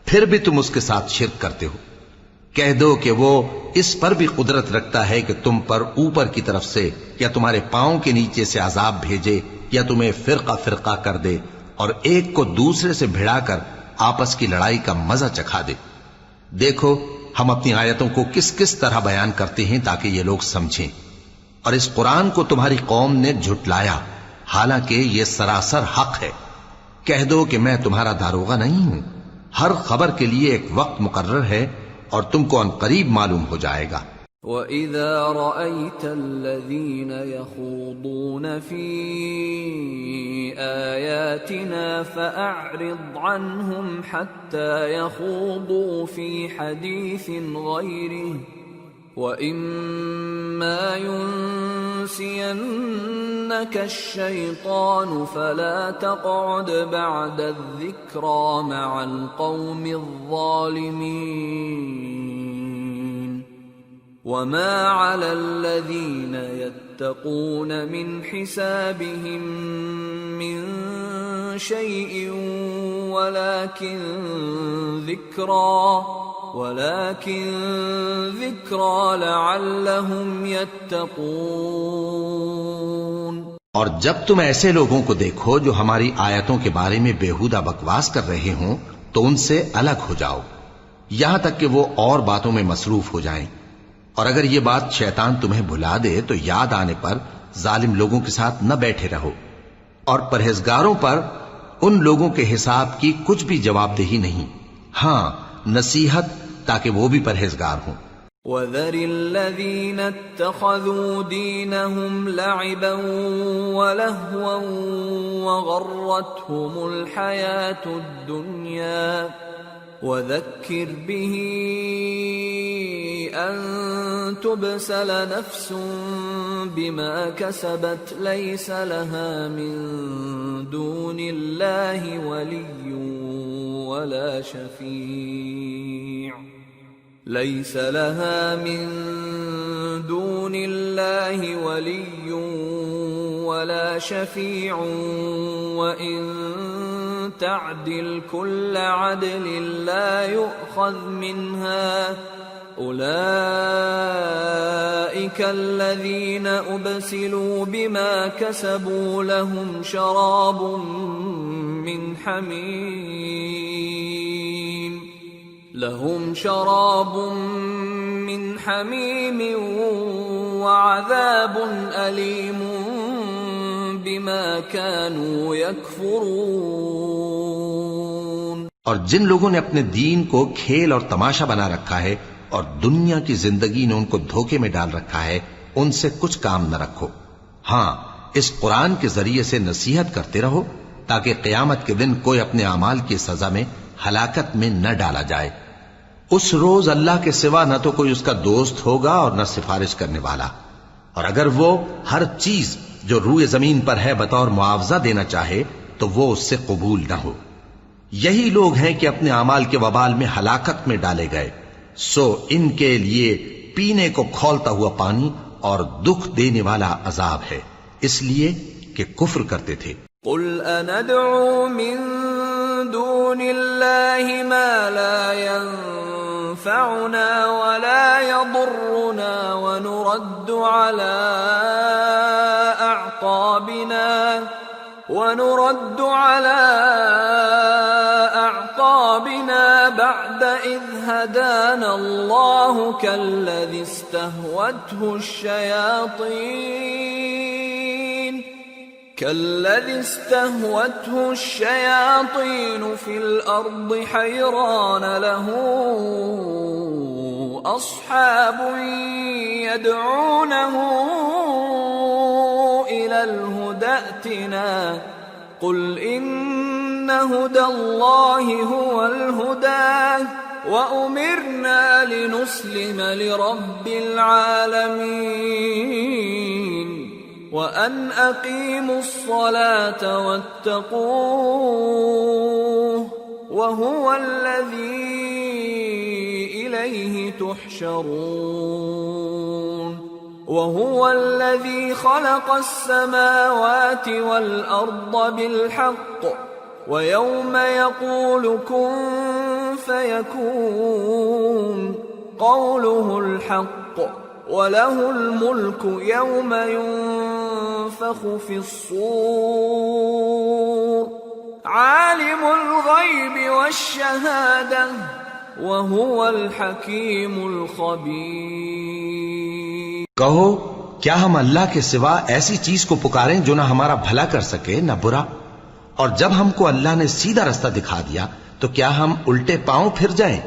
پھر بھی تم اس کے ساتھ شرک کرتے ہو. کہہ دو کہ وہ اس پر بھی قدرت رکھتا ہے کہ تم پر اوپر کی طرف سے یا تمہارے پاؤں کے نیچے سے عذاب بھیجے یا تمہیں فرقہ فرقہ کر دے اور ایک کو دوسرے سے بھڑا کر آپس کی لڑائی کا مزہ چکھا دے. دیکھو ہم اپنی آیتوں کو کس کس طرح بیان کرتے ہیں تاکہ یہ لوگ سمجھیں. اور اس قرآن کو تمہاری قوم نے جھٹلایا حالانکہ یہ سراسر حق ہے. کہہ دو کہ میں تمہارا داروغہ نہیں ہوں. ہر خبر کے لیے ایک وقت مقرر ہے اور تم کو ان قریب معلوم ہو جائے گا. وَإِذَا رَأَيْتَ الَّذِينَ يَخُوضُونَ فِي آيَاتِنَا فَأَعْرِضْ عَنْهُمْ حَتَّى يَخُوضُوا فِي حَدِيثٍ غَيْرِهِ وَإِمَّا يُنْسِيَنَّكَ الشَّيْطَانُ فَلَا تَقْعُدْ بَعْدَ الذِّكْرَى مَعَ الْقَوْمِ الظَّالِمِينَ وَمَا عَلَى الَّذِينَ يَتَّقُونَ مِنْ حِسَابِهِمْ مِنْ شَيْءٍ وَلَكِنْ ذِكْرَى لَعَلَّهُمْ يَتَّقُونَ۔ اور جب تم ایسے لوگوں کو دیکھو جو ہماری آیتوں کے بارے میں بےہودہ بکواس کر رہے ہوں تو ان سے الگ ہو جاؤ یہاں تک کہ وہ اور باتوں میں مصروف ہو جائیں، اور اگر یہ بات شیطان تمہیں بھلا دے تو یاد آنے پر ظالم لوگوں کے ساتھ نہ بیٹھے رہو، اور پرہیزگاروں پر ان لوگوں کے حساب کی کچھ بھی جواب دہی نہیں، ہاں نصیحت تاکہ وہ بھی پرہیزگار ہوں۔ وَذَرِ الَّذِينَ اتَّخَذُوا دِينَهُمْ لَعِبًا وَلَهْوًا وَغَرَّتْهُمُ الْحَيَاةُ الدُّنْيَا وَذَكِّرْ بِهِ أَن تُبْسَلَ نَفْسٌ بِمَا كَسَبَتْ لَيْسَ لَهَا مِن دُونِ اللَّهِ وَلِيٌّ وَلَا شَفِيعٌ لَيْسَ لَهَا مِن دُونِ اللَّهِ وَلِيٌّ وَلَا شَفِيعٌ وَإِن تَعْدِلْ كُلَّ عَدْلٍ لَّا يُؤْخَذْ مِنْهَا أُولَئِكَ الَّذِينَ أُبْسِلُوا بِمَا كَسَبُوا لَهُمْ شَرَابٌ من حميم وعذاب أليم بما كانوا يكفرون۔ اور جن لوگوں نے اپنے دین کو کھیل اور تماشا بنا رکھا ہے اور دنیا کی زندگی نے ان کو دھوکے میں ڈال رکھا ہے، ان سے کچھ کام نہ رکھو، ہاں اس قرآن کے ذریعے سے نصیحت کرتے رہو تاکہ قیامت کے دن کوئی اپنے اعمال کی سزا میں ہلاکت میں نہ ڈالا جائے۔ اس روز اللہ کے سوا نہ تو کوئی اس کا دوست ہوگا اور نہ سفارش کرنے والا، اور اگر وہ ہر چیز جو روئے زمین پر ہے بطور معاوضہ دینا چاہے تو وہ اس سے قبول نہ ہو۔ یہی لوگ ہیں کہ اپنے اعمال کے وبال میں ہلاکت میں ڈالے گئے، سو ان کے لیے پینے کو کھولتا ہوا پانی اور دکھ دینے والا عذاب ہے، اس لیے کہ کفر کرتے تھے۔ قل أندعو من دون الله ما لا ينفعنا ولا يضرنا ونرد على أعقابنا بعد إذ هدانا الله كالذي استهوته الشياطين في الأرض حيران له أصحاب يدعونه إلى الهدى ائتنا قل إن هدى الله هو الهدى وأمرنا لنسلم لرب العالمين وَأَنْ أَقِيمُوا الصَّلَاةَ وَاتَّقُوهُ وَهُوَ الَّذِي إِلَيْهِ تُحْشَرُونَ وَهُوَ الَّذِي خَلَقَ السَّمَاوَاتِ وَالْأَرْضَ بِالْحَقِّ وَيَوْمَ يَقُولُ كُن فَيَكُونُ قَوْلُهُ الْحَقُّ وَلَهُ الْمُلْكُ يَوْمَ يُنفَخُ فِي الصُّورِ عَالِمُ الْغَيْبِ وَالشَّهَادَةِ وَهُوَ الْحَكِيمُ الْخَبِيرُ۔ کہو کیا ہم اللہ کے سوا ایسی چیز کو پکاریں جو نہ ہمارا بھلا کر سکے نہ برا؟ اور جب ہم کو اللہ نے سیدھا رستہ دکھا دیا تو کیا ہم الٹے پاؤں پھر جائیں؟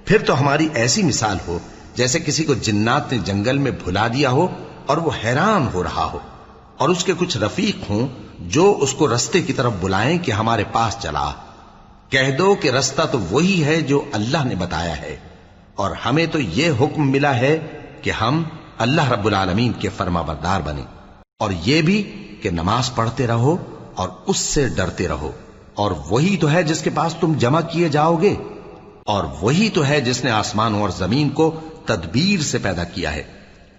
پھر تو ہماری ایسی مثال ہو جیسے کسی کو جنات نے جنگل میں بھلا دیا ہو اور وہ حیران ہو رہا ہو، اور اس کے کچھ رفیق ہوں جو اس کو رستے کی طرف بلائیں کہ ہمارے پاس چلا۔ کہہ دو کہ رستہ تو وہی ہے جو اللہ نے بتایا ہے، اور ہمیں تو یہ حکم ملا ہے کہ ہم اللہ رب العالمین کے فرما بردار بنیں، اور یہ بھی کہ نماز پڑھتے رہو اور اس سے ڈرتے رہو، اور وہی تو ہے جس کے پاس تم جمع کیے جاؤ گے، اور وہی تو ہے جس نے آسمانوں اور زمین کو تدبیر سے پیدا کیا ہے،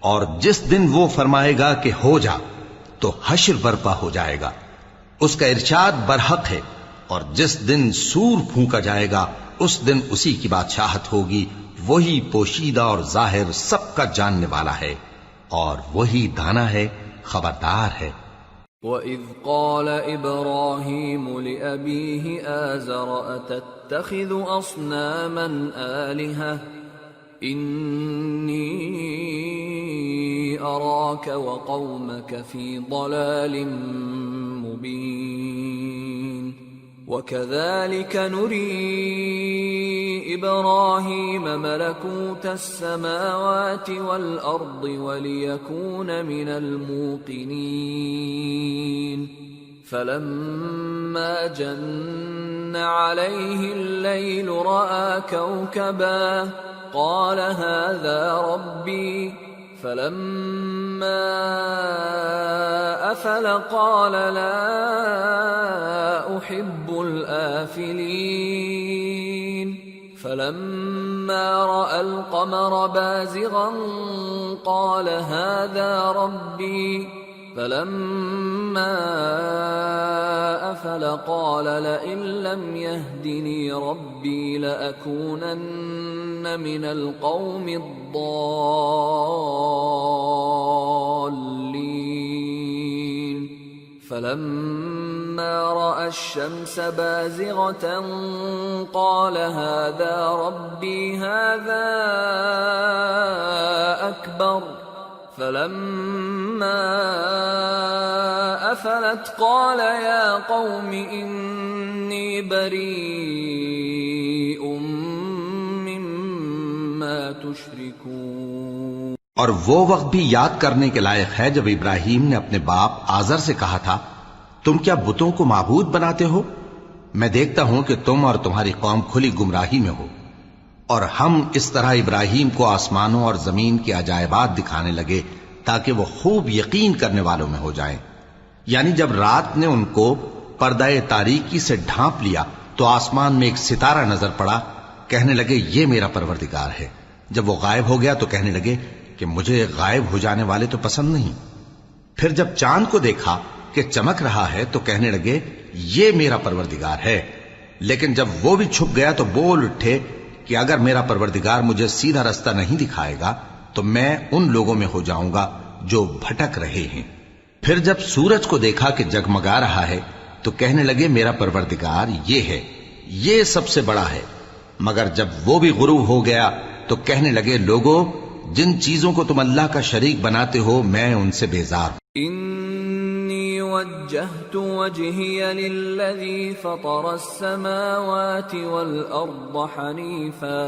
اور جس دن وہ فرمائے گا کہ ہو جا تو حشر برپا ہو جائے گا، اس کا ارشاد برحق ہے، اور جس دن سور پھونکا جائے گا اس دن اسی کی بادشاہت ہوگی، وہی پوشیدہ اور ظاہر سب کا جاننے والا ہے، اور وہی دانا ہے، خبردار ہے۔ وَإِذْ قَالَ إِبْرَاهِيمُ لِأَبِيهِ آزَرَ أَتَتَّخِذُ أَصْنَامًا آلِهَةً إِنِّي أَرَاكَ وَقَوْمَكَ فِي ضَلَالٍ مُبِينٍ وَكَذَلِكَ نُرِي إِبْرَاهِيمَ مَلَكُوتَ السَّمَاوَاتِ وَالْأَرْضِ وَلِيَكُونَ مِنَ الْمُوقِنِينَ فَلَمَّا جَنَّ عَلَيْهِ اللَّيْلُ رَأَى كَوْكَبًا قَالَ هَذَا رَبِّي فَلَمَّا أَفَلَ قَالَ لَا أُحِبُّ الْآفِلِينَ فَلَمَّا رَأَى الْقَمَرَ بَازِغًا قَالَ هَذَا رَبِّي فَلَمَّا أَفَلَ قَالَ لَئِن لَّمْ يَهْدِنِي رَبِّي لَأَكُونَنَّ مِنَ الْقَوْمِ الضَّالِّينَ فَلَمَّا رَأَى الشَّمْسَ بَازِغَةً قَالَ هَذَا رَبِّي هَذَا أَكْبَرُ فَلَمَّا أَفَلَتْ قَالَ يَا قَوْمِ إِنِّي بَرِيءٌ مِّمَّا تُشْرِكُونَ۔ اور وہ وقت بھی یاد کرنے کے لائق ہے جب ابراہیم نے اپنے باپ آزر سے کہا تھا، تم کیا بتوں کو معبود بناتے ہو؟ میں دیکھتا ہوں کہ تم اور تمہاری قوم کھلی گمراہی میں ہو۔ اور ہم اس طرح ابراہیم کو آسمانوں اور زمین کے عجائبات دکھانے لگے تاکہ وہ خوب یقین کرنے والوں میں ہو جائیں۔ یعنی جب رات نے ان کو پردہ تاریکی سے ڈھانپ لیا تو آسمان میں ایک ستارہ نظر پڑا، کہنے لگے یہ میرا پروردگار ہے۔ جب وہ غائب ہو گیا تو کہنے لگے کہ مجھے غائب ہو جانے والے تو پسند نہیں۔ پھر جب چاند کو دیکھا کہ چمک رہا ہے تو کہنے لگے یہ میرا پروردگار ہے۔ لیکن جب وہ بھی چھپ گیا تو بول اٹھے کہ اگر میرا پروردگار مجھے سیدھا رستہ نہیں دکھائے گا تو میں ان لوگوں میں ہو جاؤں گا جو بھٹک رہے ہیں۔ پھر جب سورج کو دیکھا کہ جگمگا رہا ہے تو کہنے لگے میرا پروردگار یہ ہے، یہ سب سے بڑا ہے۔ مگر جب وہ بھی غروب ہو گیا تو کہنے لگے لوگو، جن چیزوں کو تم اللہ کا شریک بناتے ہو میں ان سے بیزار ہوں۔ انی وجہت وجہی للذی فطر السماوات والارض حنیفا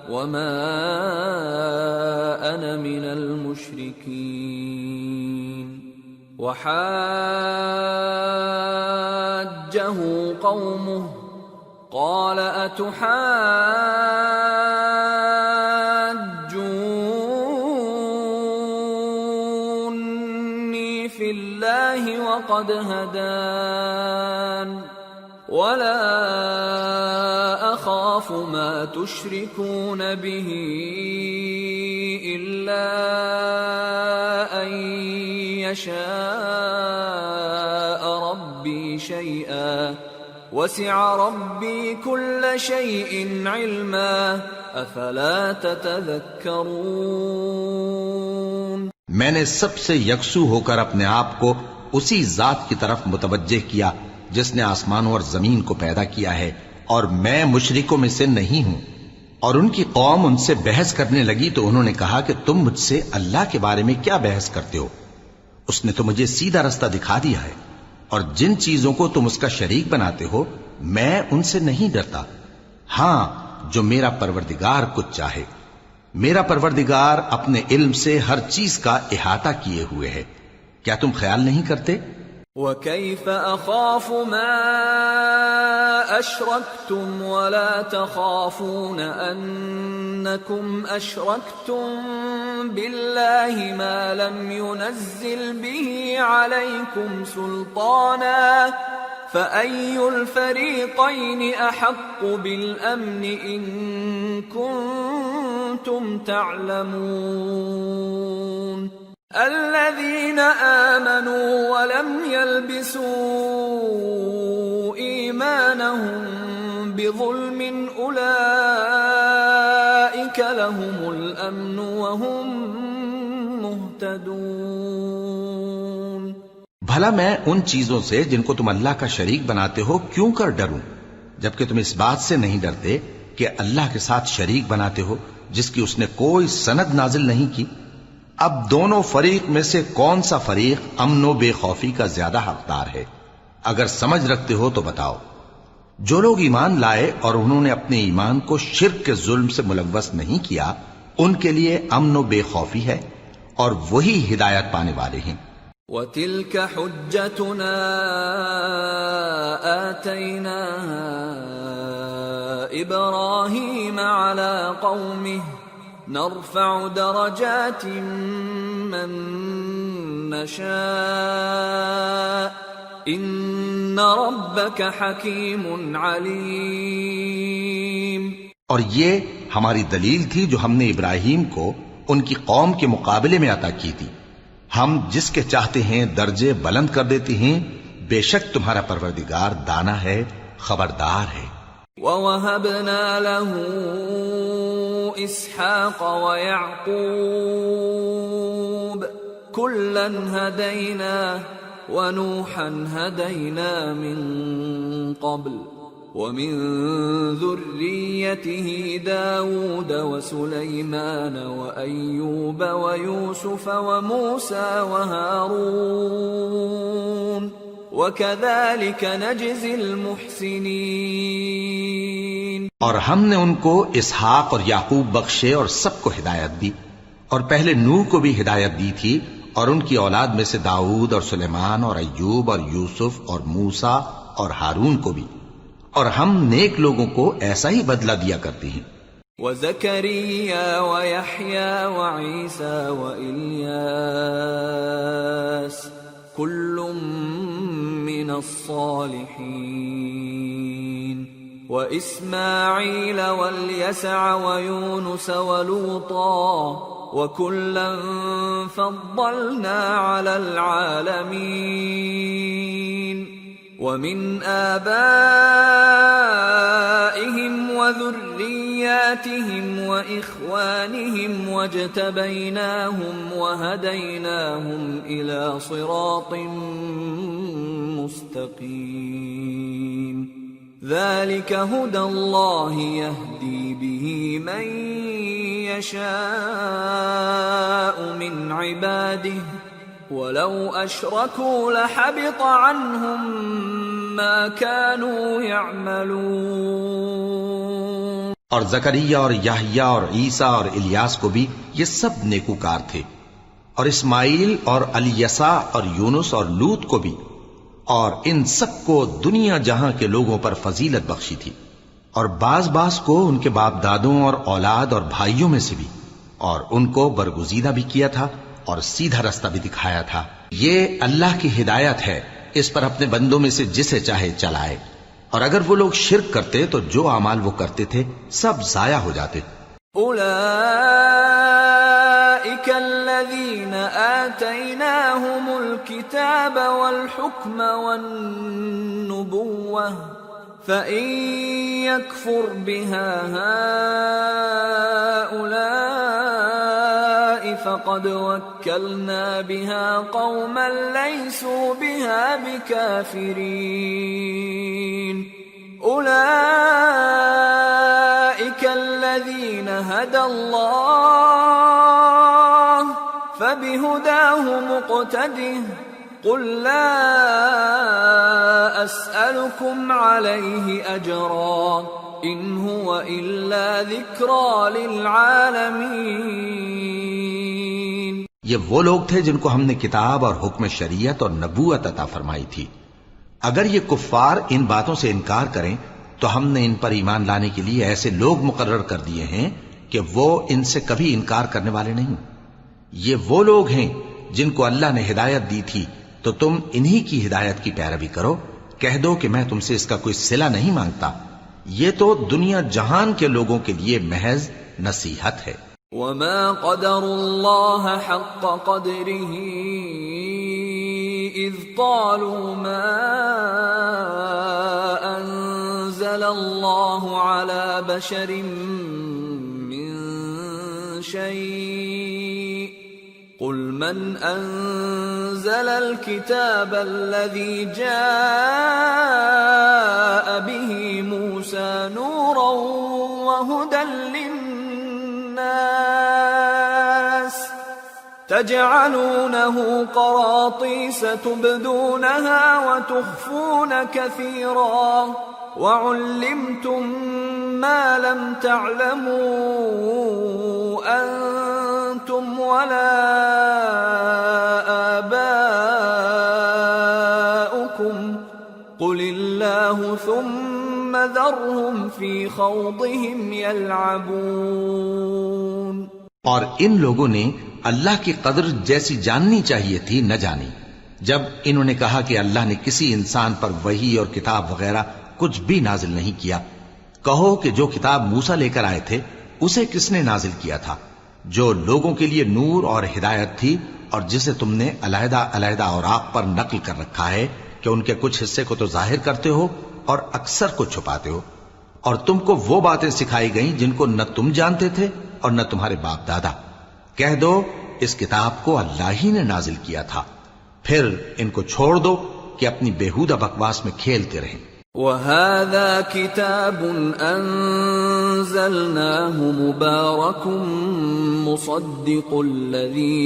وما انا من المشرکین وحاجہ قومه قال اتحاجونی فی اللہ وقد ہدان ولا اخاف ما تشركون به الا ان يشاء ربي شيئا وسع ربي كل شيء علما افلا تتذكرون۔ میں نے سب سے یکسو ہو کر اپنے آپ کو اسی ذات کی طرف متوجہ کیا جس نے آسمانوں اور زمین کو پیدا کیا ہے، اور میں مشرکوں میں سے نہیں ہوں۔ اور ان کی قوم ان سے بحث کرنے لگی تو انہوں نے کہا کہ تم مجھ سے اللہ کے بارے میں کیا بحث کرتے ہو؟ اس نے تو مجھے سیدھا رستہ دکھا دیا ہے، اور جن چیزوں کو تم اس کا شریک بناتے ہو میں ان سے نہیں ڈرتا، ہاں جو میرا پروردگار کچھ چاہے۔ میرا پروردگار اپنے علم سے ہر چیز کا احاطہ کیے ہوئے ہے۔ کیا تم خیال نہیں کرتے وَكَيْفَ أَخَافُ مَا أَشْرَكْتُمْ وَلَا تَخَافُونَ أَنَّكُمْ أَشْرَكْتُمْ بِاللَّهِ مَا لَمْ يُنَزِّلْ بِهِ عَلَيْكُمْ سُلْطَانًا فَأَيُّ الْفَرِيقَيْنِ أَحَقُّ بِالْأَمْنِ إِن كُنتُمْ تَعْلَمُونَ الَّذِينَ آمَنُوا وَلَمْ يَلْبِسُوا إِيمَانَهُم بِظُلْمٍ أُولَئِكَ لَهُمُ الْأَمْنُ وَهُمْ مُهْتَدُونَ بھلا میں ان چیزوں سے جن کو تم اللہ کا شریک بناتے ہو کیوں کر ڈروں، جبکہ تم اس بات سے نہیں ڈرتے کہ اللہ کے ساتھ شریک بناتے ہو جس کی اس نے کوئی سند نازل نہیں کی۔ اب دونوں فریق میں سے کون سا فریق امن و بے خوفی کا زیادہ حقدار ہے؟ اگر سمجھ رکھتے ہو تو بتاؤ۔ جو لوگ ایمان لائے اور انہوں نے اپنے ایمان کو شرک کے ظلم سے ملوث نہیں کیا، ان کے لیے امن و بے خوفی ہے اور وہی ہدایت پانے والے ہیں۔ وَتِلْكَ حُجَّتُنَا آتَيْنَاهَا إِبْرَاهِيمَ عَلَى قَوْمِهِ نَرْفَعُ دَرَجَاتٍ مَّن نَّشَاءُ إِنَّ رَبَّكَ حَكِيمٌ عَلِيمٌ۔ اور یہ ہماری دلیل تھی جو ہم نے ابراہیم کو ان کی قوم کے مقابلے میں عطا کی تھی، ہم جس کے چاہتے ہیں درجے بلند کر دیتے ہیں، بے شک تمہارا پروردگار دانا ہے، خبردار ہے۔ وَوَهَبْنَا لَهُ إِسْحَاقَ وَيَعْقُوبَ كُلًّا هَدَيْنَا وَنُوحًا هَدَيْنَا مِن قَبْلُ وَمِن ذُرِّيَّتِهِ دَاوُودَ وَسُلَيْمَانَ وَأَيُّوبَ وَيُوسُفَ وَمُوسَى وَهَارُونَ وَكَذَلِكَ نَجْزِي الْمُحْسِنِينَ۔ اور ہم نے ان کو اسحاق اور یعقوب بخشے اور سب کو ہدایت دی، اور پہلے نوح کو بھی ہدایت دی تھی، اور ان کی اولاد میں سے داؤد اور سلیمان اور ایوب اور یوسف اور موسیٰ اور ہارون کو بھی، اور ہم نیک لوگوں کو ایسا ہی بدلہ دیا کرتے ہیں۔ وَزَكَرِيَّا وَيَحْيَا وَعِيسَى وَإِلْيَاسَ كُلٌّ مِّنَ الصَّالِحِينَ وَإِسْمَاعِيلَ وَالْيَسَعَ وَيُونُسَ وَلُوطًا وَكُلًّا فَضَّلْنَا عَلَى الْعَالَمِينَ وَمِنْ آبَائِهِمْ وَذُرِّيَّاتِهِمْ وَإِخْوَانِهِمْ وَاجْتَبَيْنَاهُمْ وَهَدَيْنَاهُمْ إِلَى صِرَاطٍ مُسْتَقِيمٍ ذَلِكَ هُدَى اللَّهِ يَهْدِي بِهِ مَن يَشَاءُ مِنْ عِبَادِهِ وَلَوْ أَشْرَكُوا لَحَبِطَ عَنْهُمْ مَا كَانُوا يَعْمَلُونَ۔ اور زکریا اور یحییٰ اور عیسیٰ اور الیاس کو بھی یہ سب نیکوکار تھے، اور اسماعیل اور الیسع اور یونس اور لوط کو بھی، اور ان سب کو دنیا جہاں کے لوگوں پر فضیلت بخشی تھی، اور بعض کو ان کے باپ دادوں اور اولاد اور بھائیوں میں سے بھی، اور ان کو برگزیدہ بھی کیا تھا اور سیدھا رستہ بھی دکھایا تھا۔ یہ اللہ کی ہدایت ہے، اس پر اپنے بندوں میں سے جسے چاہے چلائے، اور اگر وہ لوگ شرک کرتے تو جو اعمال وہ کرتے تھے سب ضائع ہو جاتے۔ أولئك الذين آتيناهم الكتاب والحكم والنبوة فإن يكفر بها هؤلاء فقد وكلنا بها قوما ليسوا بها بكافرين أولئك الذين هدى الله فبهداه مقتده قل لا أسألكم عليه أجرا إن هو إلا ذكرى للعالمين۔ یہ وہ لوگ تھے جن کو ہم نے کتاب اور حکم شریعت اور نبوت عطا فرمائی تھی. اگر یہ کفار ان باتوں سے انکار کریں تو ہم نے ان پر ایمان لانے کے لیے ایسے لوگ مقرر کر دیے ہیں کہ وہ ان سے کبھی انکار کرنے والے نہیں. یہ وہ لوگ ہیں جن کو اللہ نے ہدایت دی تھی تو تم انہی کی ہدایت کی پیروی کرو. کہہ دو کہ میں تم سے اس کا کوئی صلہ نہیں مانگتا. یہ تو دنیا جہان کے لوگوں کے لیے محض نصیحت ہے. وما قدر الله حق قدره إذ قالوا ما أنزل الله على بشر من شيء قل من أنزل الكتاب الذي جاء به موسى نورا وهدى للناس تجعلونه قراطيس تبدونها وتخفون كثيرا وعلمتم ما لم تعلموا أنتم ولا آباؤكم قل الله ثم ذرهم في خوضهم يلعبون. اور ان لوگوں نے اللہ کی قدر جیسی جاننی چاہیے تھی نہ جانی جب انہوں نے کہا کہ اللہ نے کسی انسان پر وحی اور کتاب وغیرہ کچھ بھی نازل نہیں کیا. کہو کہ جو کتاب موسیٰ لے کر آئے تھے اسے کس نے نازل کیا تھا؟ جو لوگوں کے لیے نور اور ہدایت تھی اور جسے تم نے علیحدہ علیحدہ اوراق پر نقل کر رکھا ہے کہ ان کے کچھ حصے کو تو ظاہر کرتے ہو اور اکثر کو چھپاتے ہو. اور تم کو وہ باتیں سکھائی گئیں جن کو نہ تم جانتے تھے اور نہ تمہارے باپ دادا. کہہ دو اس کتاب کو اللہ ہی نے نازل کیا تھا. پھر ان کو چھوڑ دو کہ اپنی بیہودہ بکواس میں کھیلتے رہیں. وَهَذَا كِتَابٌ أَنزَلْنَاهُ مُبَارَكٌ مُصَدِّقُ الَّذِي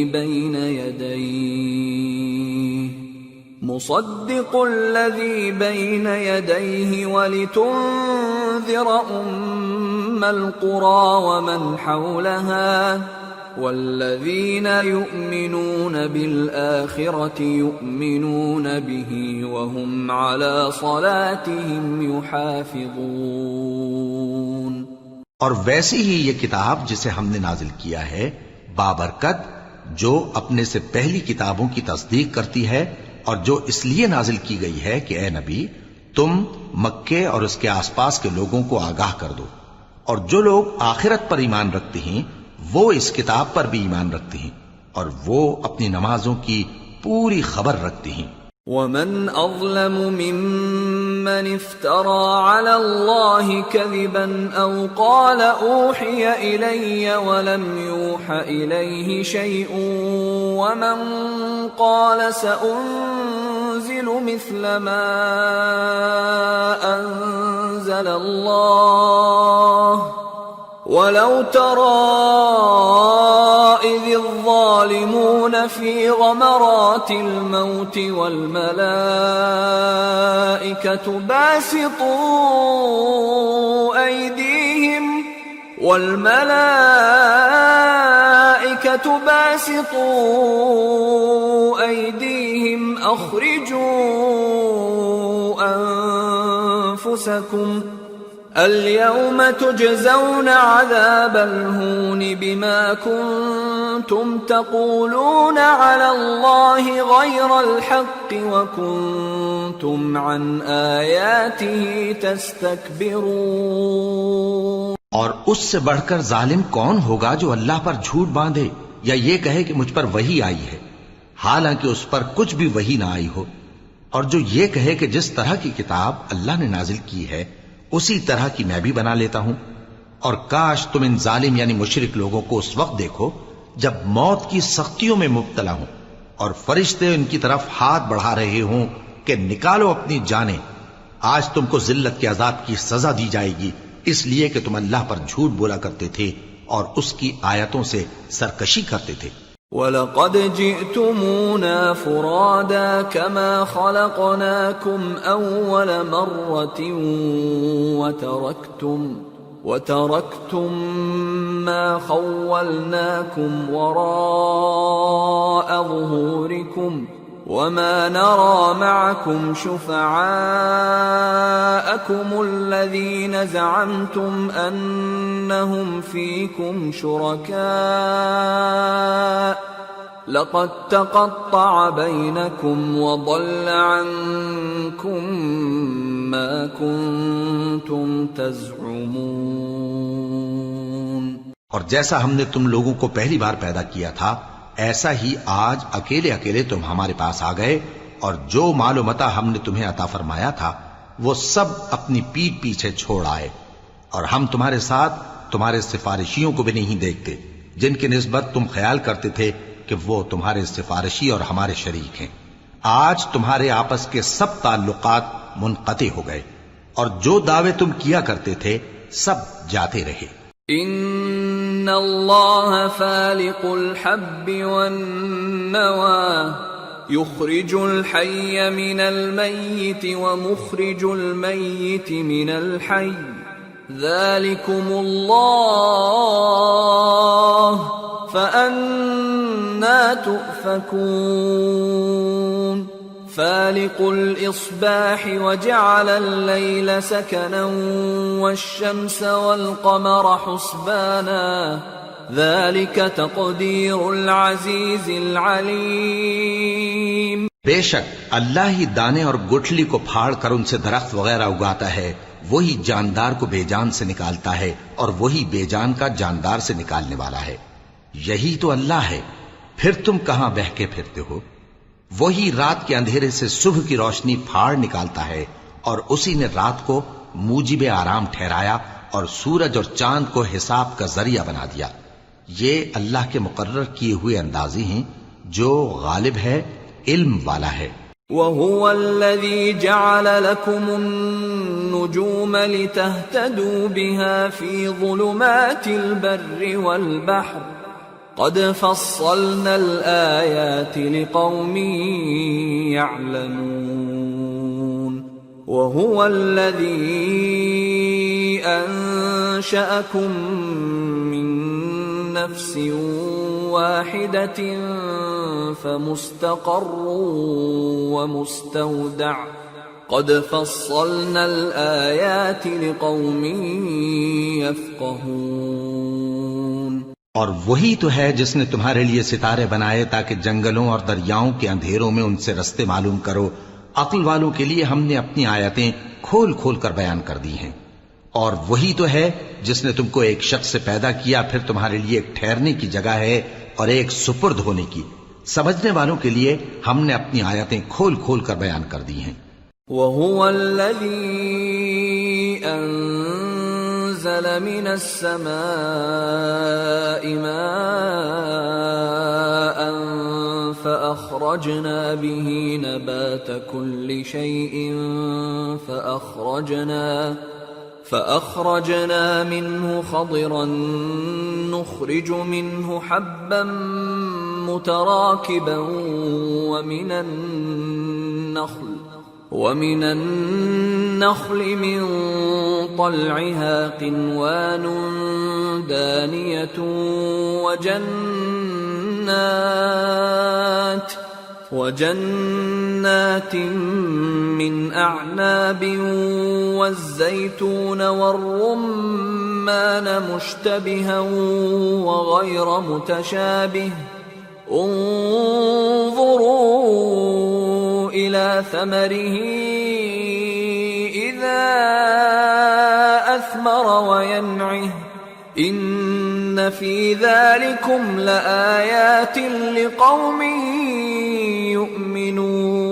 بَيْنَ يَدَيْهِ وَلِتُنذِرَ أُمَّ الْقُرَى وَمَنْ حَوْلَهَا وَالَّذِينَ يُؤْمِنُونَ بِالْآخِرَةِ يُؤْمِنُونَ بِهِ وَهُمْ عَلَى صَلَاتِهِمْ يُحَافِظُونَ. اور ویسی ہی یہ کتاب جسے ہم نے نازل کیا ہے بابرکت، جو اپنے سے پہلی کتابوں کی تصدیق کرتی ہے اور جو اس لیے نازل کی گئی ہے کہ اے نبی تم مکے اور اس کے آس پاس کے لوگوں کو آگاہ کر دو. اور جو لوگ آخرت پر ایمان رکھتے ہیں وہ اس کتاب پر بھی ایمان رکھتے ہیں اور وہ اپنی نمازوں کی پوری خبر رکھتے ہیں. وَمَنْ أَظْلَمُ مِمَّنِ افْتَرَى عَلَى اللَّهِ كَذِبًا أَوْ قَالَ أُوحِيَ إِلَيَّ وَلَمْ يُوحَ إِلَيْهِ شَيْءٌ وَمَنْ قَالَ سَأُنزِلُ مِثْلَ مَا أَنزَلَ اللَّهُ وَلَوْ تَرَى إِذِ الظَّالِمُونَ فِي غَمَرَاتِ الْمَوْتِ وَالْمَلَائِكَةُ باسطوا أيديهم أخرجوا أنفسكم اليوم تجزون عذاب الهون بما كنتم تقولون على الله غير الحق وكنتم عن آياته تستكبرون. اور اس سے بڑھ کر ظالم کون ہوگا جو اللہ پر جھوٹ باندھے یا یہ کہے کہ مجھ پر وحی آئی ہے حالانکہ اس پر کچھ بھی وحی نہ آئی ہو، اور جو یہ کہے کہ جس طرح کی کتاب اللہ نے نازل کی ہے اسی طرح کی میں بھی بنا لیتا ہوں. اور کاش تم ان ظالم یعنی مشرک لوگوں کو اس وقت دیکھو جب موت کی سختیوں میں مبتلا ہوں اور فرشتے ان کی طرف ہاتھ بڑھا رہے ہوں کہ نکالو اپنی جانیں. آج تم کو ذلت کے عذاب کی سزا دی جائے گی اس لیے کہ تم اللہ پر جھوٹ بولا کرتے تھے اور اس کی آیتوں سے سرکشی کرتے تھے. وَلَقَدْ جِئْتُمُونَا فُرَادَى كَمَا خَلَقْنَاكُمْ أَوَّلَ مَرَّةٍ وَتَرَكْتُم مَّا خَوَّلْنَاكُمْ وَرَاءَ ظُهُورِكُمْ وَمَا نَرَى مَعَكُمْ شُفَعَاءَكُمُ الَّذِينَ زَعَمْتُمْ أَنَّهُمْ فِيكُمْ شُرَكَاءُ لَقَدْ تَقَطَّعَ بَيْنَكُمْ وَضَلَّ عَنكُم مَّا كُنتُمْ تَزْعُمُونَ۔ اور جیسا ہم نے تم لوگوں کو پہلی بار پیدا کیا تھا، ایسا ہی آج اکیلے اکیلے تم ہمارے پاس آ گئے، اور جو مال و متاع ہم نے تمہیں عطا فرمایا تھا وہ سب اپنی پیٹھ پیچھے چھوڑ آئے، اور ہم تمہارے ساتھ تمہارے سفارشیوں کو بھی نہیں دیکھتے جن کی نسبت تم خیال کرتے تھے کہ وہ تمہارے سفارشی اور ہمارے شریک ہیں۔ آج تمہارے آپس کے سب تعلقات منقطع ہو گئے، اور جو دعوے تم کیا کرتے تھے سب جاتے رہے۔ ان اللہ فالق الحب والنوى يخرج الحي من الميت ومخرج الميت من الحي ذلكم الله فأنا تؤفكون فالق الإصباح وجعل الليل سكنا والشمس والقمر حسبانا ذلك تقدير العزيز العليم۔ بے شک اللہ ہی دانے اور گٹھلی کو پھاڑ کر ان سے درخت وغیرہ اگاتا ہے، وہی جاندار کو بے جان سے نکالتا ہے اور وہی بے جان کا جاندار سے نکالنے والا ہے۔ یہی تو اللہ ہے، پھر تم کہاں بہہ کے پھرتے ہو؟ وہی رات کے اندھیرے سے صبح کی روشنی پھاڑ نکالتا ہے، اور اسی نے رات کو موجب آرام ٹھہرایا اور سورج اور چاند کو حساب کا ذریعہ بنا دیا۔ یہ اللہ کے مقرر کیے ہوئے اندازی ہیں جو غالب ہے، علم والا ہے۔ وَهُوَ الَّذِي جَعَلَ لَكُمُ النُّجُومَ لِتَهْتَدُوا بِهَا فِي ظُلُمَاتِ الْبَرِّ وَالْبَحْرِ قَدْ فَصَّلْنَا الْآيَاتِ لِقَوْمٍ يَعْلَمُونَ وَهُوَ الَّذِي أَنشَأَكُم مِّن نَّفْسٍ وَاحِدَةٍ فَمُسْتَقَرٌّ وَمُسْتَوْدَعٌ قَدْ فَصَّلْنَا الْآيَاتِ لِقَوْمٍ يَفْقَهُونَ۔ اور وہی تو ہے جس نے تمہارے لیے ستارے بنائے تاکہ جنگلوں اور دریاؤں کے اندھیروں میں ان سے رستے معلوم کرو۔ عقل والوں کے لیے ہم نے اپنی آیتیں کھول کھول کر بیان کر دی ہیں۔ اور وہی تو ہے جس نے تم کو ایک شخص سے پیدا کیا، پھر تمہارے لیے ایک ٹھہرنے کی جگہ ہے اور ایک سپرد ہونے کی۔ سمجھنے والوں کے لیے ہم نے اپنی آیتیں کھول کھول کر بیان کر دی ہیں۔ وَهُوَ الَّذِي أَنزَلَ مِنَ السَّمَاءِ مَاءً فَأَخْرَجْنَا بِهِ نَبَاتَ كُلِّ شَيْءٍ فأخرجنا منه خضرا نخرج منه حبا متراكبا ومن النخل من طلعها قنوان دانية وجنات من أعناب والزيتون والرمان مشتبها وغير متشابه انظروا إلى ثمره إذا أثمر وينعه إن في ذلكم لآيات لقوم يؤمنون۔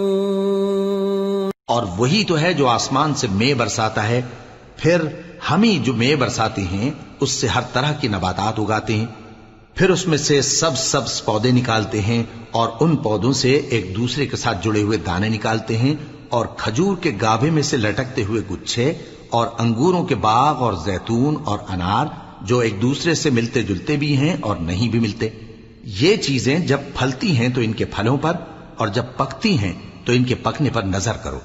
اور وہی تو ہے جو آسمان سے مے برساتا ہے، پھر ہم ہی جو مے برساتے ہیں اس سے ہر طرح کی نباتات اگاتے ہیں، پھر اس میں سے سبز پودے نکالتے ہیں اور ان پودوں سے ایک دوسرے کے ساتھ جڑے ہوئے دانے نکالتے ہیں، اور کھجور کے گابھے میں سے لٹکتے ہوئے گچھے، اور انگوروں کے باغ اور زیتون اور انار جو ایک دوسرے سے ملتے جلتے بھی ہیں اور نہیں بھی ملتے۔ یہ چیزیں جب پھلتی ہیں تو ان کے پھلوں پر، اور جب پکتی ہیں تو ان کے پکنے پر نظر کرو۔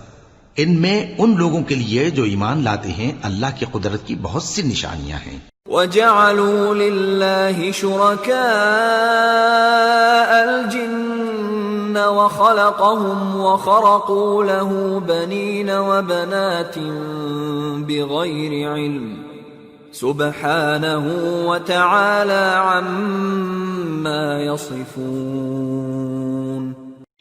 ان میں ان لوگوں کے لیے جو ایمان لاتے ہیں اللہ کی قدرت کی بہت سی نشانیاں ہیں. وَجَعَلُوا لِلَّهِ شُرَكَاءَ الْجِنَّ وَخَلَقَهُمْ وَخَرَقُوا لَهُ بَنِينَ وَبَنَاتٍ بِغَيْرِ عِلْمٍ سُبْحَانَهُ وَتَعَالَى عَمَّا يَصِفُونَ.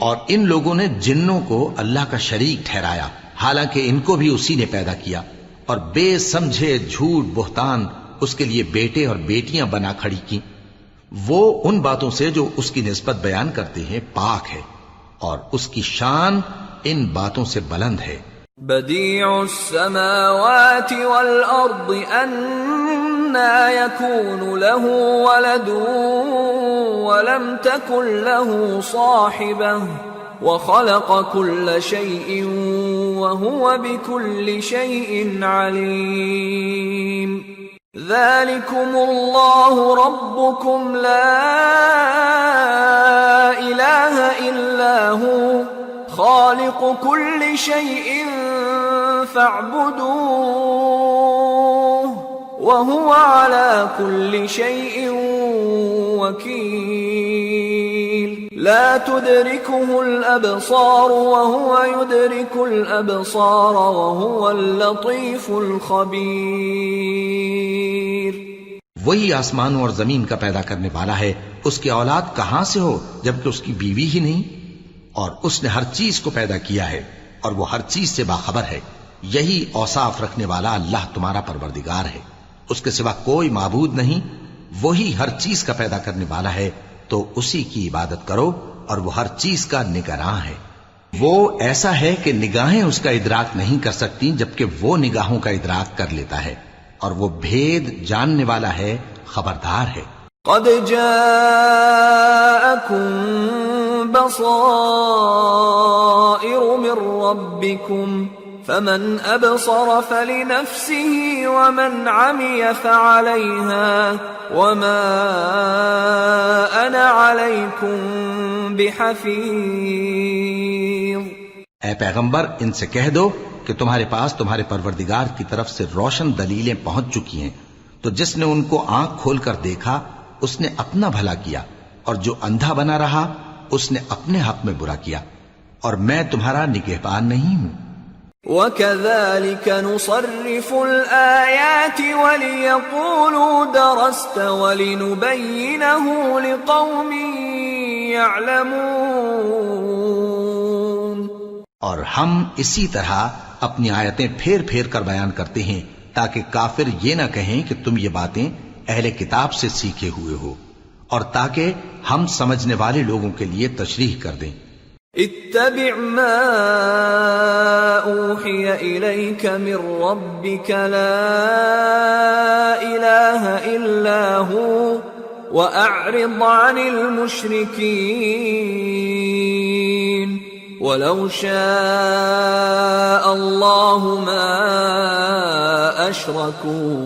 اور ان لوگوں نے جنوں کو اللہ کا شریک ٹھہرایا حالانکہ ان کو بھی اسی نے پیدا کیا، اور بے سمجھے جھوٹ بہتان اس کے لیے بیٹے اور بیٹیاں بنا کھڑی کی. وہ ان باتوں سے جو اس کی نسبت بیان کرتے ہیں پاک ہے، اور اس کی شان ان باتوں سے بلند ہے. بدیع السماوات والارض انا يكون له ولد ولم تكن له صاحبة وخلق كل شيء وهو بكل شيء عليم. ذلكم الله ربكم لا إله إلا هو خالق كل شيء فاعبدوه وهو على كل شيء وكيل. لا تدركه الأبصار وهو يدرك الأبصار وهو اللطيف الخبير. وہی آسمانوں اور زمین کا پیدا کرنے والا ہے، اس کی اولاد کہاں سے ہو جبکہ اس کی بیوی ہی نہیں، اور اس نے ہر چیز کو پیدا کیا ہے اور وہ ہر چیز سے باخبر ہے. یہی اوصاف رکھنے والا اللہ تمہارا پروردگار ہے، اس کے سوا کوئی معبود نہیں. وہی ہر چیز کا پیدا کرنے والا ہے تو اسی کی عبادت کرو، اور وہ ہر چیز کا نگراں ہے. وہ ایسا ہے کہ نگاہیں اس کا ادراک نہیں کر سکتی جبکہ وہ نگاہوں کا ادراک کر لیتا ہے، اور وہ بھید جاننے والا ہے، خبردار ہے. قد جاءكم بصائر من ربكم فمن أبصر فلنفسه ومن عمي فعليها وما أنا عليكم بحفيظ. اے پیغمبر ان سے کہہ دو کہ تمہارے پاس تمہارے پروردگار کی طرف سے روشن دلیلیں پہنچ چکی ہیں، تو جس نے ان کو آنکھ کھول کر دیکھا اس نے اپنا بھلا کیا، اور جو اندھا بنا رہا اس نے اپنے حق میں برا کیا، اور میں تمہارا نگہبان نہیں ہوں. وَكَذَلِكَ نُصَرِّفُ الْآيَاتِ وَلِيَقُولُوا دَرَسْتَ وَلِنُبَيِّنَهُ لِقَوْمٍ يَعْلَمُونَ. اور ہم اسی طرح اپنی آیتیں پھیر پھیر کر بیان کرتے ہیں تاکہ کافر یہ نہ کہیں کہ تم یہ باتیں اہل کتاب سے سیکھے ہوئے ہو، اور تاکہ ہم سمجھنے والے لوگوں کے لیے تشریح کر دیں. اتبع ما اوحی الیک من ربک لا الہ الا ہو واعرض عن المشرکین ولو شاء اللہ ما اشرکوا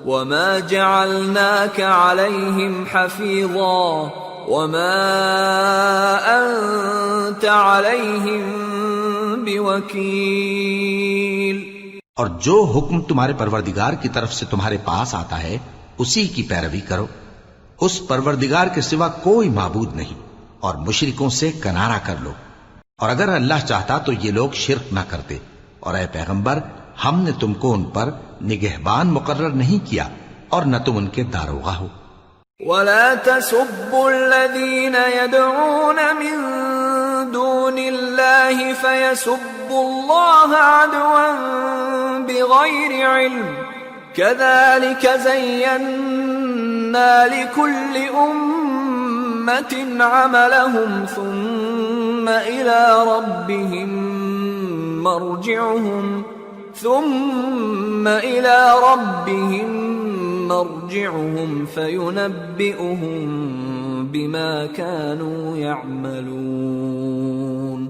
وما جعلناك عليهم حفيظا وما أنت عليهم بوكيل. اور جو حکم تمہارے پروردگار کی طرف سے تمہارے پاس آتا ہے اسی کی پیروی کرو. اس پروردگار کے سوا کوئی معبود نہیں، اور مشرکوں سے کنارہ کر لو. اور اگر اللہ چاہتا تو یہ لوگ شرک نہ کرتے. اور اے پیغمبر ہم نے تم کو ان پر نگہبان مقرر نہیں کیا اور نہ تم ان کے داروغہ ہو. وَلَا تَسُبُّوا الَّذِينَ يَدْعُونَ مِن دُونِ اللَّهِ فَيَسُبُّوا اللَّهَ عَدْوًا بِغَيْرِ عِلْمٍ كَذَلِكَ زَيَّنَّا لِكُلِّ أُمَّةٍ عَمَلَهُمْ ثُمَّ إِلَى رَبِّهِمْ مرجعهم فينبئهم بما كانوا يعملون.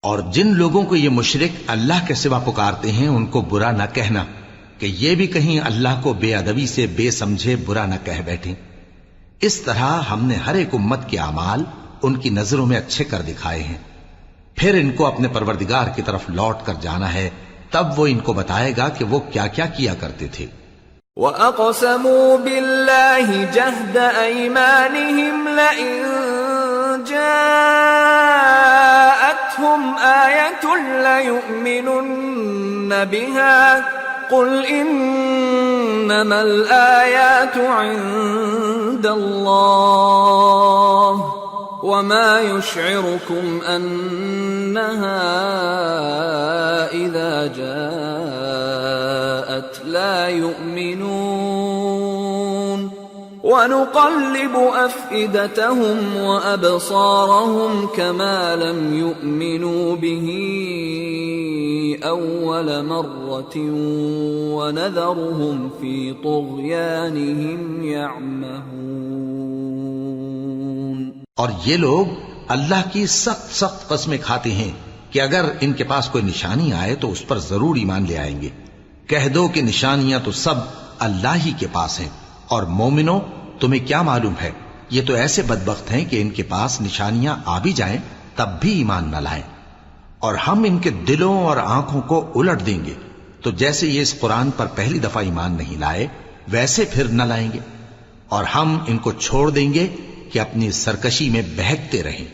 اور جن لوگوں کو یہ مشرک اللہ کے سوا پکارتے ہیں ان کو برا نہ کہنا کہ یہ بھی کہیں اللہ کو بے ادبی سے بے سمجھے برا نہ کہہ بیٹھیں. اس طرح ہم نے ہر ایک امت کے اعمال ان کی نظروں میں اچھے کر دکھائے ہیں. پھر ان کو اپنے پروردگار کی طرف لوٹ کر جانا ہے، تب وہ ان کو بتائے گا کہ وہ کیا کیا کیا کرتے تھے۔ وَأَقْسَمُوا بِاللَّهِ جَهْدَ أَيْمَانِهِمْ لَئِن جَاءَتْهُمْ آيَةٌ لَيُؤْمِنُنَّ بِهَا قُلْ إِنَّمَا الْآيَاتُ عِندَ اللَّهِ وَمَا يُشْعِرُكُمْ أَنَّهَا إِذَا جَاءَتْ لَا يُؤْمِنُونَ وَنُقَلِّبُ أَفْئِدَتَهُمْ وَأَبْصَارَهُمْ كَمَا لَمْ يُؤْمِنُوا بِهِ أَوَّلَ مَرَّةٍ وَنَذَرُهُمْ فِي طُغْيَانِهِمْ يَعْمَهُونَ۔ اور یہ لوگ اللہ کی سخت سخت قسمیں کھاتے ہیں کہ اگر ان کے پاس کوئی نشانی آئے تو اس پر ضرور ایمان لے آئیں گے۔ کہہ دو کہ نشانیاں تو سب اللہ ہی کے پاس ہیں، اور مومنوں تمہیں کیا معلوم ہے، یہ تو ایسے بدبخت ہیں کہ ان کے پاس نشانیاں آ بھی جائیں تب بھی ایمان نہ لائیں، اور ہم ان کے دلوں اور آنکھوں کو الٹ دیں گے، تو جیسے یہ اس قرآن پر پہلی دفعہ ایمان نہیں لائے ویسے پھر نہ لائیں گے، اور ہم ان کو چھوڑ دیں گے کہ اپنی سرکشی میں بہکتے رہیں۔